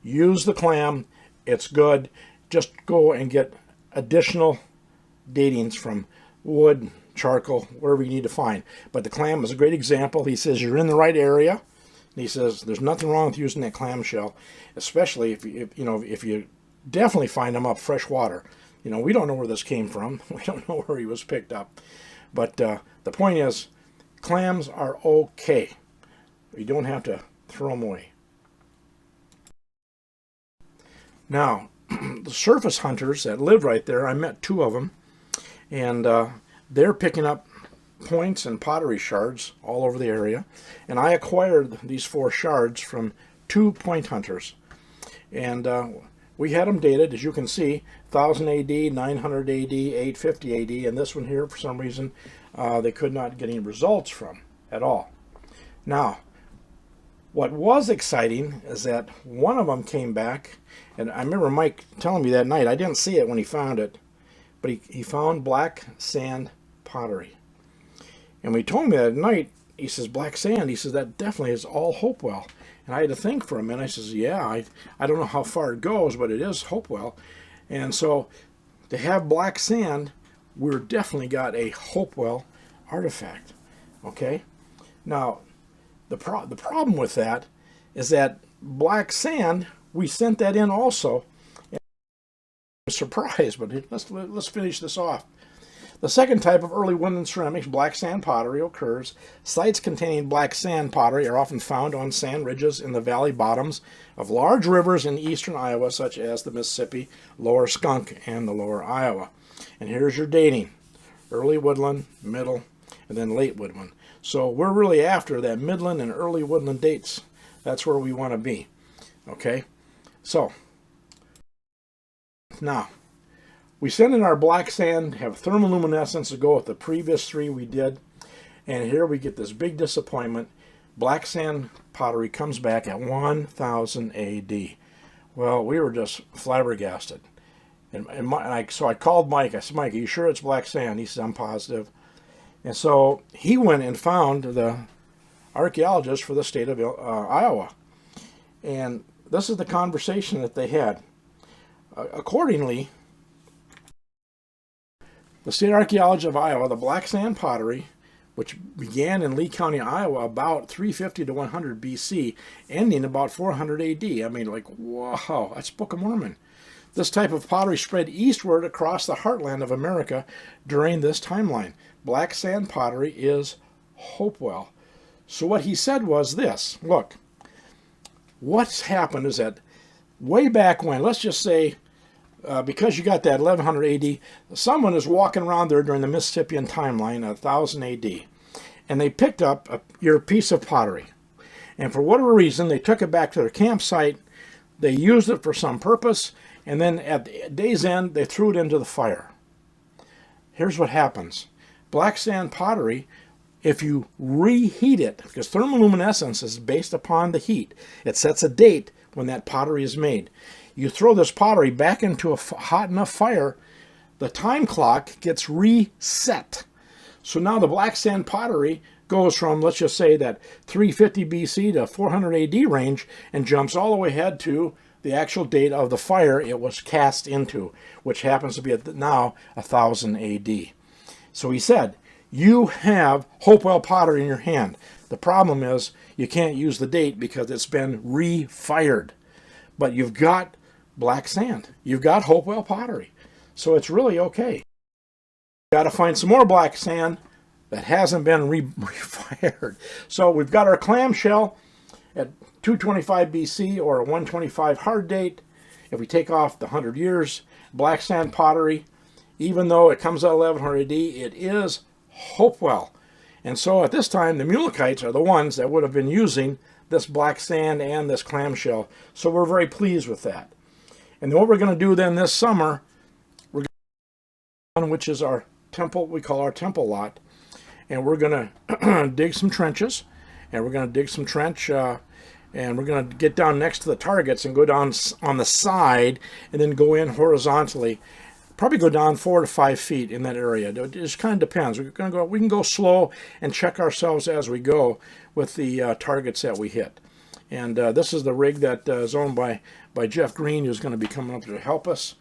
use the clam, it's good, just go and get additional datings from wood, charcoal, wherever you need to find. But the clam is a great example. He says you're in the right area. And he says there's nothing wrong with using that clamshell, especially if you definitely find them up fresh water. We don't know where this came from. We don't know where he was picked up. But the point is, clams are okay. You don't have to throw them away. Now, the surface hunters that live right there, I met 2 of them, and they're picking up points and pottery shards all over the area. And I acquired these 4 shards from 2 point hunters. And we had them dated, as you can see, 1000 AD, 900 AD, 850 AD, and this one here, for some reason, they could not get any results from at all. Now, what was exciting is that one of them came back, and I remember Mike telling me that night, I didn't see it when he found it, but he found black sand pottery. And when he told me that night, he says, black sand, he says, that definitely is all Hopewell. And I had to think for a minute. I says, yeah, I don't know how far it goes, but it is Hopewell. And so to have black sand, we've definitely got a Hopewell artifact. Okay? Now, the problem with that is that black sand, we sent that in also. And I'm surprised, but let's finish this off. The second type of early woodland ceramics, black sand pottery, occurs. Sites containing black sand pottery are often found on sand ridges in the valley bottoms of large rivers in eastern Iowa, such as the Mississippi, Lower Skunk, and the Lower Iowa. And here's your dating. Early woodland, middle, and then late woodland. So we're really after that midland and early woodland dates. That's where we want to be. Okay? So, now, we send in our black sand, have thermoluminescence to go with the previous 3 we did, and here we get this big disappointment. Black sand pottery comes back at 1000 AD. Well, we were just flabbergasted. So I called Mike. I said, Mike, are you sure it's black sand? He said, I'm positive. And so he went and found the archaeologist for the state of Iowa. And this is the conversation that they had. Accordingly, the State Archaeology of Iowa, the black sand pottery, which began in Lee County, Iowa, about 350 to 100 BC, ending about 400 AD. I mean, like, wow, that's Book of Mormon. This type of pottery spread eastward across the heartland of America during this timeline. Black sand pottery is Hopewell. So what he said was this. Look, what's happened is that way back when, let's just say, because you got that 1100 AD, someone is walking around there during the Mississippian timeline, 1000 AD, and they picked up your piece of pottery. And for whatever reason, they took it back to their campsite, they used it for some purpose, and then at the day's end, they threw it into the fire. Here's what happens. Black sand pottery, if you reheat it, because thermoluminescence is based upon the heat, it sets a date when that pottery is made. You throw this pottery back into a hot enough fire, the time clock gets reset. So now the black sand pottery goes from, let's just say, that 350 BC to 400 AD range and jumps all the way ahead to the actual date of the fire it was cast into, which happens to be at now 1000 AD. So he said, you have Hopewell pottery in your hand. The problem is you can't use the date because it's been refired. But you've got black sand. You've got Hopewell pottery. So it's really okay. You've got to find some more black sand that hasn't been refired. So we've got our clamshell at 225 BC or a 125 hard date. If we take off the 100 years, black sand pottery, even though it comes out 1100 AD, it is Hopewell. And so at this time, the Mulekites are the ones that would have been using this black sand and this clamshell. So we're very pleased with that. And then what we're going to do then this summer, we're going to, which is our temple, we call our temple lot, and we're going to dig some trenches, and we're going to dig some trench, and we're going to get down next to the targets and go down on the side and then go in horizontally. Probably go down 4 to 5 feet in that area. It just kind of depends. We can go slow and check ourselves as we go with the targets that we hit. And this is the rig that is owned by Jeff Green, who's going to be coming up to help us.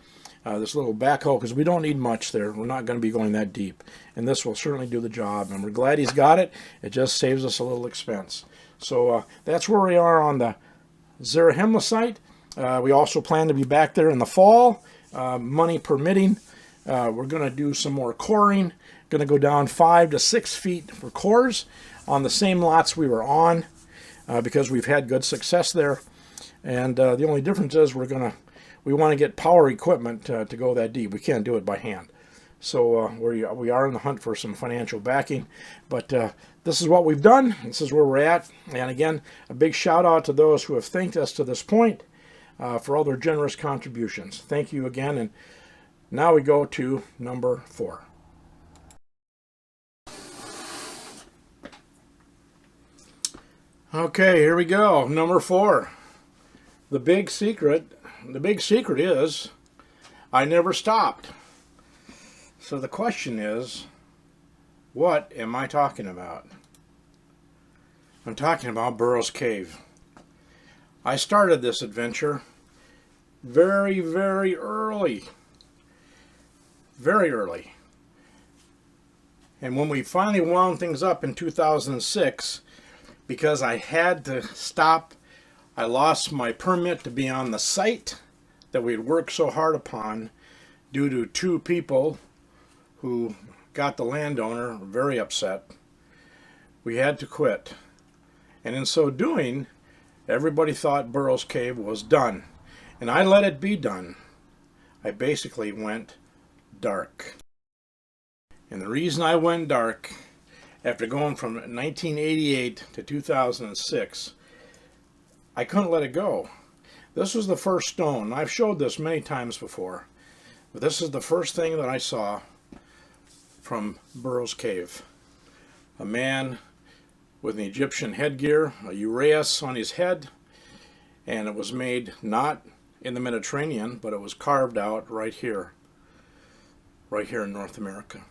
this little backhoe, because we don't need much there. We're not going to be going that deep. And this will certainly do the job. And we're glad he's got it. It just saves us a little expense. So that's where we are on the Zarahemla site. We also plan to be back there in the fall, money permitting. We're going to do some more coring. Going to go down 5 to 6 feet for cores on the same lots we were on, because we've had good success there. And the only difference is we want to get power equipment to go that deep. We can't do it by hand. So we are in the hunt for some financial backing. But this is what we've done. This is where we're at. And again, a big shout out to those who have thanked us to this point for all their generous contributions. Thank you again. And now we go to number 4. Okay, here we go. Number 4. The big secret is I never stopped. So the question is, what am I talking about? I'm talking about Burroughs Cave. I started this adventure very, very early. Very early. And when we finally wound things up in 2006, because I had to stop, I lost my permit to be on the site that we had worked so hard upon due to 2 people who got the landowner very upset. We had to quit. And in so doing, everybody thought Burroughs Cave was done. And I let it be done. I basically went dark. And the reason I went dark, after going from 1988 to 2006, I couldn't let it go. This was the first stone. I've showed this many times before, but this is the first thing that I saw from Burroughs Cave. A man with an Egyptian headgear, a uraeus on his head, and it was made not in the Mediterranean, but it was carved out right here in North America.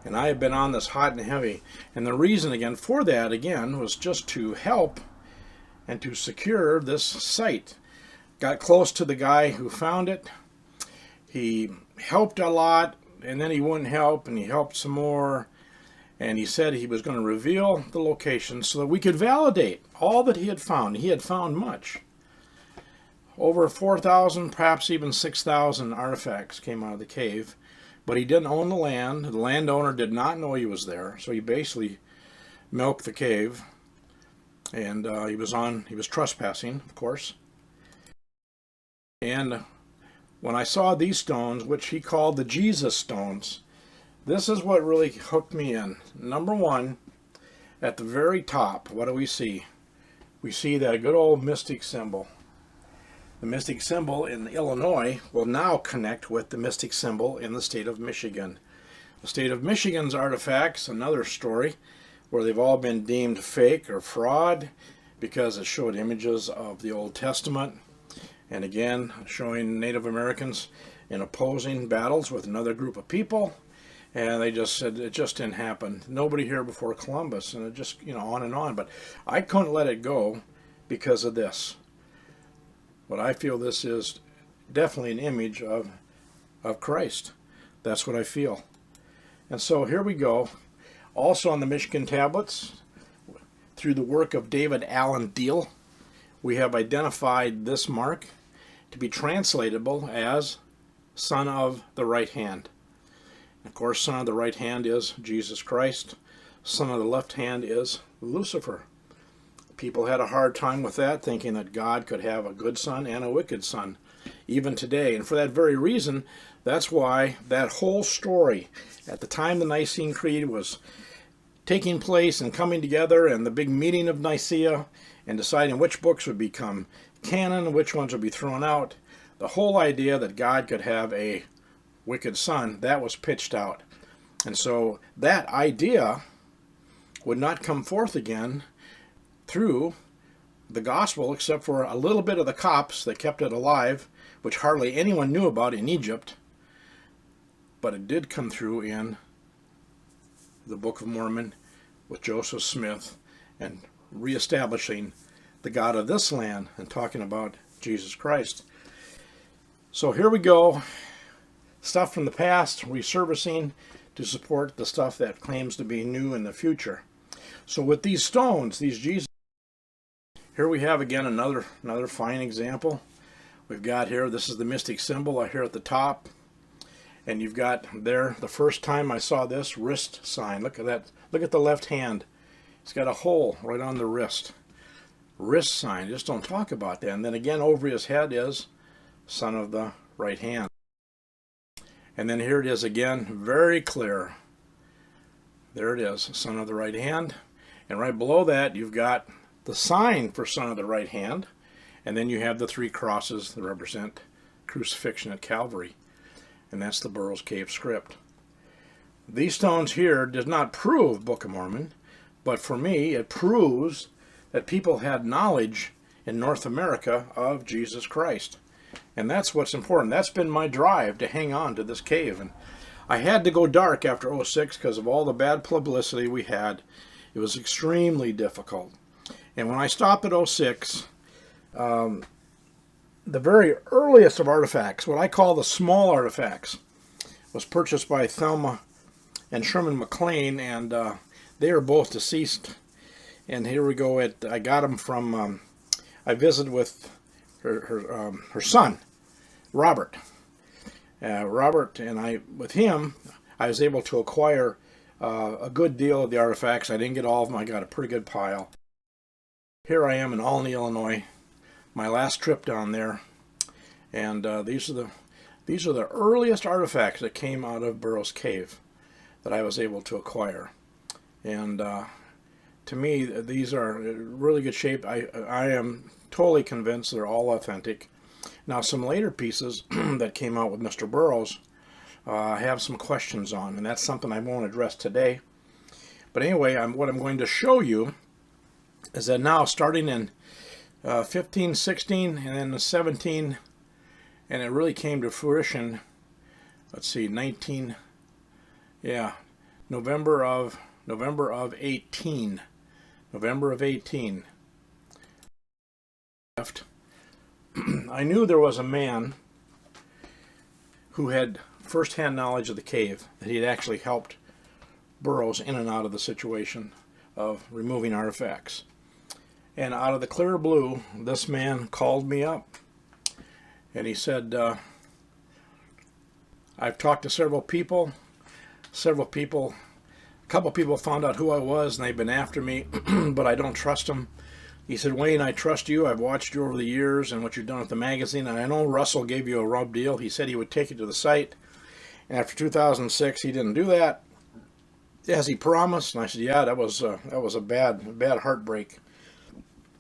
And I have been on this hot and heavy. And the reason again for that was just to help and to secure this site. Got close to the guy who found it. He helped a lot, and then he wouldn't help, and he helped some more. And he said he was going to reveal the location so that we could validate all that he had found. He had found much. Over 4,000, perhaps even 6,000 artifacts came out of the cave. But he didn't own the land. The landowner did not know he was there, so he basically milked the cave. And he was trespassing, of course. And when I saw these stones, which he called the Jesus stones, this is what really hooked me in. Number 1, at the very top, what do we see? We see that good old mystic symbol. The mystic symbol in Illinois will now connect with the mystic symbol in the state of Michigan. The state of Michigan's artifacts, another story, where they've all been deemed fake or fraud because it showed images of the Old Testament, and again showing Native Americans in opposing battles with another group of people, and they just said it just didn't happen. Nobody here before Columbus, and it just, on and on. But I couldn't let it go because of this. But I feel this is definitely an image of Christ. That's what I feel. And so here we go. Also on the Michigan tablets, through the work of David Allen Deal, we have identified this mark to be translatable as Son of the Right Hand. Of course, Son of the Right Hand is Jesus Christ. Son of the Left Hand is Lucifer. People had a hard time with that, thinking that God could have a good son and a wicked son, even today. And for that very reason, that's why that whole story, at the time the Nicene Creed was taking place and coming together, and the big meeting of Nicaea, and deciding which books would become canon and which ones would be thrown out, the whole idea that God could have a wicked son, that was pitched out. And so that idea would not come forth again through the gospel, except for a little bit of the Copts that kept it alive, which hardly anyone knew about in Egypt. But it did come through in the Book of Mormon with Joseph Smith, and reestablishing the God of this land and talking about Jesus Christ. So here we go. Stuff from the past, resurfacing to support the stuff that claims to be new in the future. So with these stones, these Jesus, here we have again another fine example. We've got here, this is the mystic symbol here at the top. And you've got there, the first time I saw this, wrist sign. Look at that. Look at the left hand. It's got a hole right on the wrist. Wrist sign. Just don't talk about that. And then again over his head is son of the right hand. And then here it is again, very clear. There it is, son of the right hand. And right below that you've got the sign for son of the right hand. And then you have the three crosses that represent crucifixion at Calvary. And that's the Burroughs Cave script. These stones here does not prove Book of Mormon, but for me it proves that people had knowledge in North America of Jesus Christ. And that's what's important. That's been my drive to hang on to this cave. And I had to go dark after '06 because of all the bad publicity we had. It was extremely difficult. And when I stopped at '06, the very earliest of artifacts, what I call the small artifacts, was purchased by Thelma and Sherman McLean, and they are both deceased. And here we go. I got them from, I visited with her son, Robert. Robert, and with him, I was able to acquire a good deal of the artifacts. I didn't get all of them. I got a pretty good pile. Here I am in Olney, Illinois. My last trip down there, and these are the earliest artifacts that came out of Burroughs Cave that I was able to acquire. And to me, these are in really good shape. I am totally convinced they're all authentic. Now, some later pieces that came out with Mr. Burroughs, I have some questions on, and that's something I won't address today. But anyway, what I'm going to show you is that now, starting in 15, 16, and then 17, and it really came to fruition, let's see, November of 18. November of 18. I knew there was a man who had first-hand knowledge of the cave, that he had actually helped Burroughs in and out of the situation of removing artifacts. And out of the clear blue, this man called me up, and he said, I've talked to several people, a couple people found out who I was, and they've been after me, but I don't trust them. He said, Wayne, I trust you. I've watched you over the years and what you've done with the magazine, and I know Russell gave you a rub deal. He said he would take you to the site. And after 2006, he didn't do that, as he promised. And I said, yeah, that was a bad heartbreak.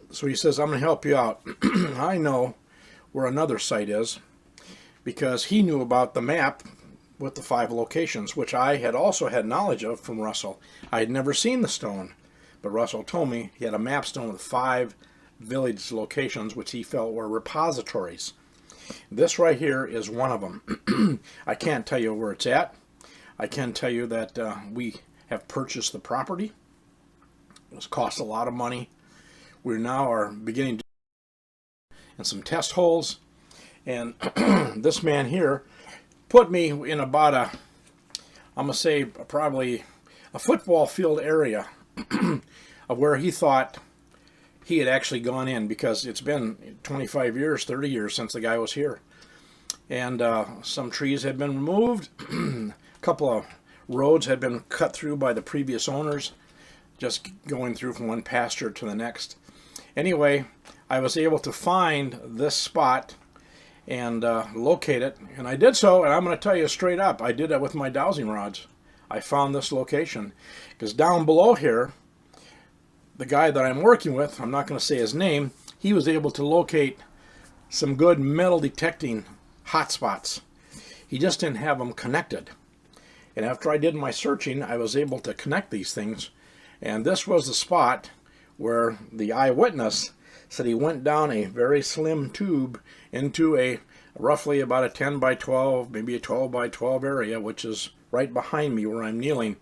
So he says, I'm going to help you out. I know where another site is, because he knew about the map with the 5 locations, which I had also had knowledge of from Russell. I had never seen the stone, but Russell told me he had a map stone with 5 village locations, which he felt were repositories. This right here is one of them. I can't tell you where it's at. I can tell you that we have purchased the property. It's cost a lot of money. We now are beginning to and some test holes, and this man here put me in about I'm gonna say probably a football field area of where he thought he had actually gone in, because it's been 25 years, 30 years since the guy was here, and some trees had been removed. A couple of roads had been cut through by the previous owners, just going through from one pasture to the next. Anyway, I was able to find this spot and locate it, and I did so, and I'm going to tell you straight up, I did that with my dowsing rods. I found this location, because down below here, the guy that I'm working with, I'm not going to say his name, he was able to locate some good metal detecting hotspots. He just didn't have them connected. And after I did my searching, I was able to connect these things, and this was the spot where the eyewitness said he went down a very slim tube into a roughly about a 10 by 12, maybe a 12 by 12 area, which is right behind me where I'm kneeling.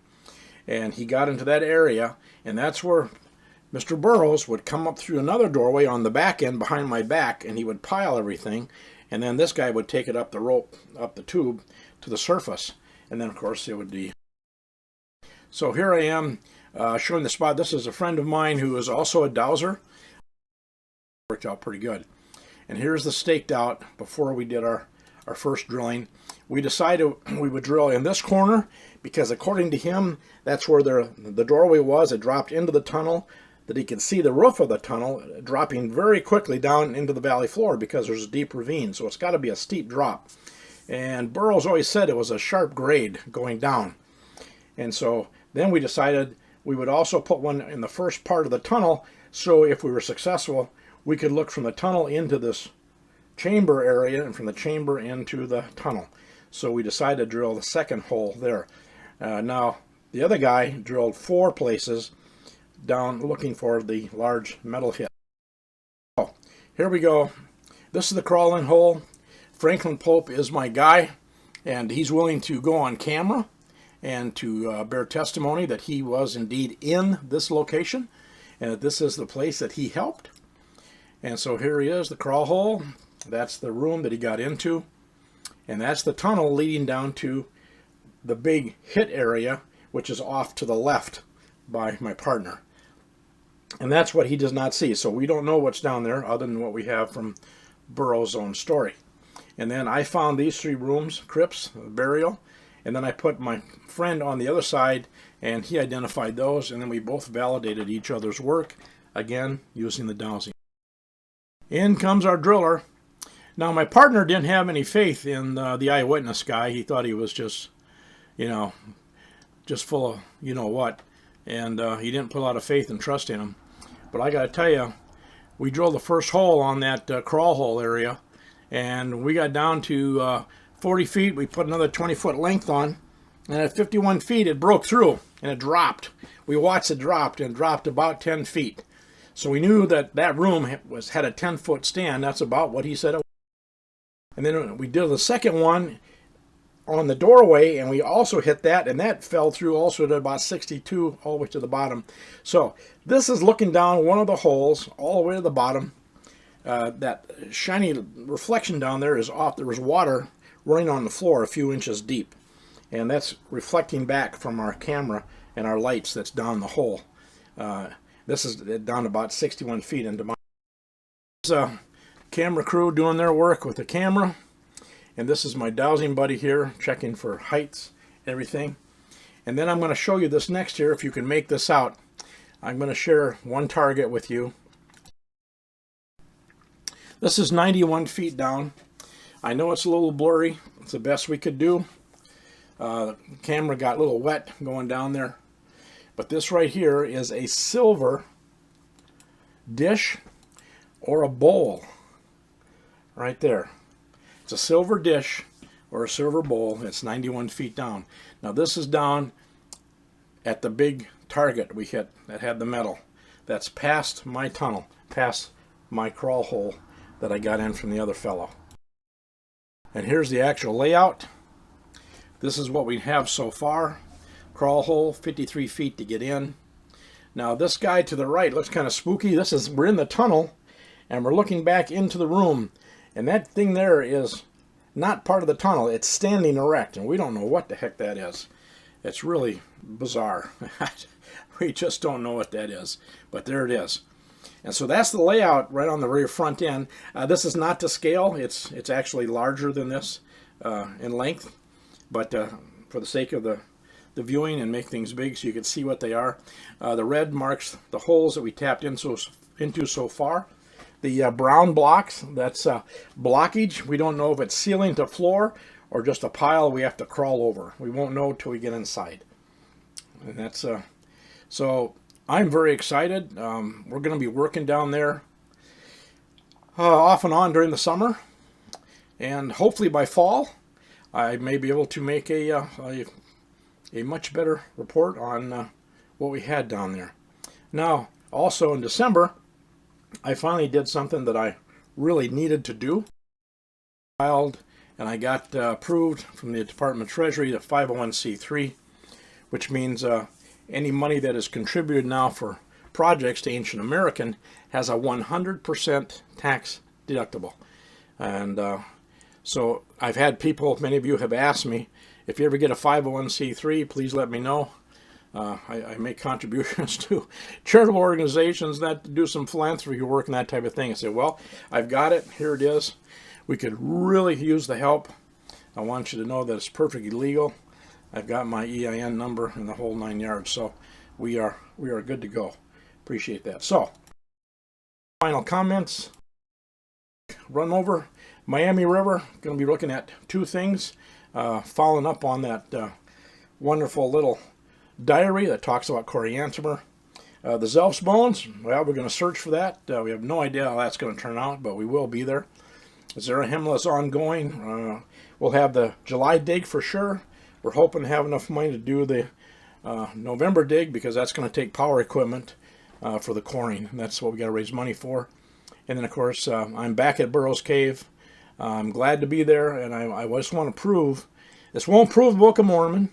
And he got into that area, and that's where Mr. Burroughs would come up through another doorway on the back end behind my back, and he would pile everything. and then this guy would take it up the rope, up the tube to the surface, and then of course it would be. So here I am showing the spot. This is a friend of mine who is also a dowser. Worked out pretty good. And here's the staked out before we did our first drilling. We decided we would drill in this corner because according to him, that's where the doorway was. It dropped into the tunnel, that he could see the roof of the tunnel dropping very quickly down into the valley floor because there's a deep ravine. So it's got to be a steep drop. And Burroughs always said it was a sharp grade going down. And so then we decided we would also put one in the first part of the tunnel, so if we were successful, we could look from the tunnel into this chamber area and from the chamber into the tunnel. So we decided to drill the second hole there. Now, the other guy drilled 4 places down looking for the large metal hit. So, here we go. This is the crawl-in hole. Franklin Pope is my guy, and he's willing to go on camera and to bear testimony that he was indeed in this location and that this is the place that he helped. And so here he is, the crawl hole. That's the room that he got into, and that's the tunnel leading down to the big hit area, which is off to the left by my partner. And that's what he does not see, so we don't know what's down there other than what we have from Burroughs' own story. And then I found these 3 rooms, crypts, burial, and then I put my friend on the other side, and he identified those, and then we both validated each other's work, again, using the dowsing. In comes our driller. Now, my partner didn't have any faith in the eyewitness guy. He thought he was just, just full of you-know-what, and he didn't put a lot of faith and trust in him. But I got to tell you, we drilled the first hole on that crawl hole area, and we got down to 40 feet. We put another 20-foot length on, and at 51 feet, it broke through, and it dropped. We watched it drop, and dropped about 10 feet. So we knew that that room had a 10-foot stand. That's about what he said it was. And then we did the second one on the doorway, and we also hit that, and that fell through also to about 62 all the way to the bottom. So this is looking down one of the holes all the way to the bottom. That shiny reflection down there is off. There was water running on the floor a few inches deep, and that's reflecting back from our camera and our lights that's down the hole. This is down about 61 feet into my camera crew doing their work with the camera. And this is my dowsing buddy here, checking for heights, everything. And then I'm going to show you this next here, if you can make this out. I'm going to share one target with you. This is 91 feet down. I know it's a little blurry. It's the best we could do. The camera got a little wet going down there. But this right here is a silver dish or a bowl. Right there. It's a silver dish or a silver bowl. It's 91 feet down. Now this is down at the big target we hit that had the metal. That's past my tunnel, past my crawl hole that I got in from the other fellow. And here's the actual layout. This is what we have so far. Crawl hole, 53 feet to get in. Now this guy to the right looks kind of spooky. We're in the tunnel and we're looking back into the room. And that thing there is not part of the tunnel. It's standing erect, and we don't know what the heck that is. It's really bizarre. We just don't know what that is. But there it is. And so that's the layout right on the very front end. This is not to scale. It's actually larger than this in length. But for the sake of the viewing and make things big so you can see what they are, the red marks the holes that we tapped into so far. The brown blocks, that's blockage. We don't know if it's ceiling to floor or just a pile we have to crawl over. We won't know till we get inside. And that's so I'm very excited. We're going to be working down there off and on during the summer, and hopefully by fall I may be able to make a much better report on what we had down there. Now, also in December, I finally did something that I really needed to do. And I got approved from the Department of Treasury, the 501c3, which means any money that is contributed now for projects to Ancient American has a 100% tax deductible. And So I've had people, many of you have asked me, if you ever get a 501c3, please let me know. I make contributions to charitable organizations that do some philanthropy work and that type of thing. I say, well, I've got it. Here it is. We could really use the help. I want you to know that it's perfectly legal. I've got my EIN number and the whole 9 yards. So we are good to go. Appreciate that. So, final comments. Run over Miami River. Going to be looking at two things. Following up on that wonderful little diary that talks about Coriantumr. The Zelf Mounds, well, we're going to search for that. We have no idea how that's going to turn out, but we will be there. Zarahemla is ongoing. We'll have the July dig for sure. We're hoping to have enough money to do the November dig, because that's going to take power equipment for the coring. And that's what we got to raise money for. And then, of course, I'm back at Burroughs Cave. I'm glad to be there, and I just want to prove, this won't prove the Book of Mormon,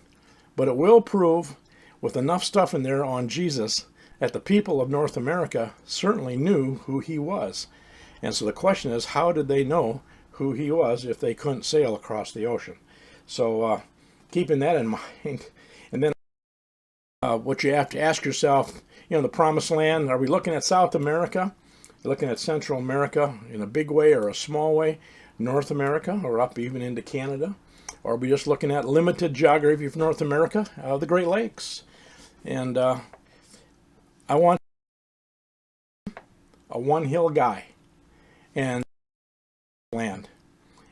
but it will prove, with enough stuff in there on Jesus, that the people of North America certainly knew who he was. And so the question is, how did they know who he was if they couldn't sail across the ocean? So keeping that in mind, and then what you have to ask yourself, the Promised Land, are we looking at South America? You're looking at Central America in a big way or a small way, North America, or up even into Canada? Or are we just looking at limited geography of North America, the Great Lakes? And I want a one-hill guy. And land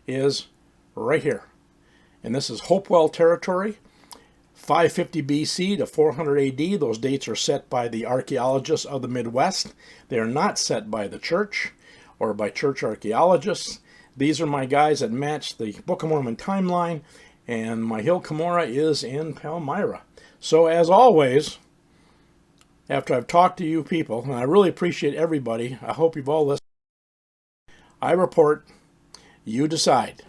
is right here. And this is Hopewell territory, 550 BC to 400 AD. Those dates are set by the archaeologists of the Midwest. They are not set by the church or by church archaeologists. These are my guys that match the Book of Mormon timeline, and my hill Cumorah is in Palmyra. So as always, after I've talked to you people, and I really appreciate everybody, I hope you've all listened, I report, you decide.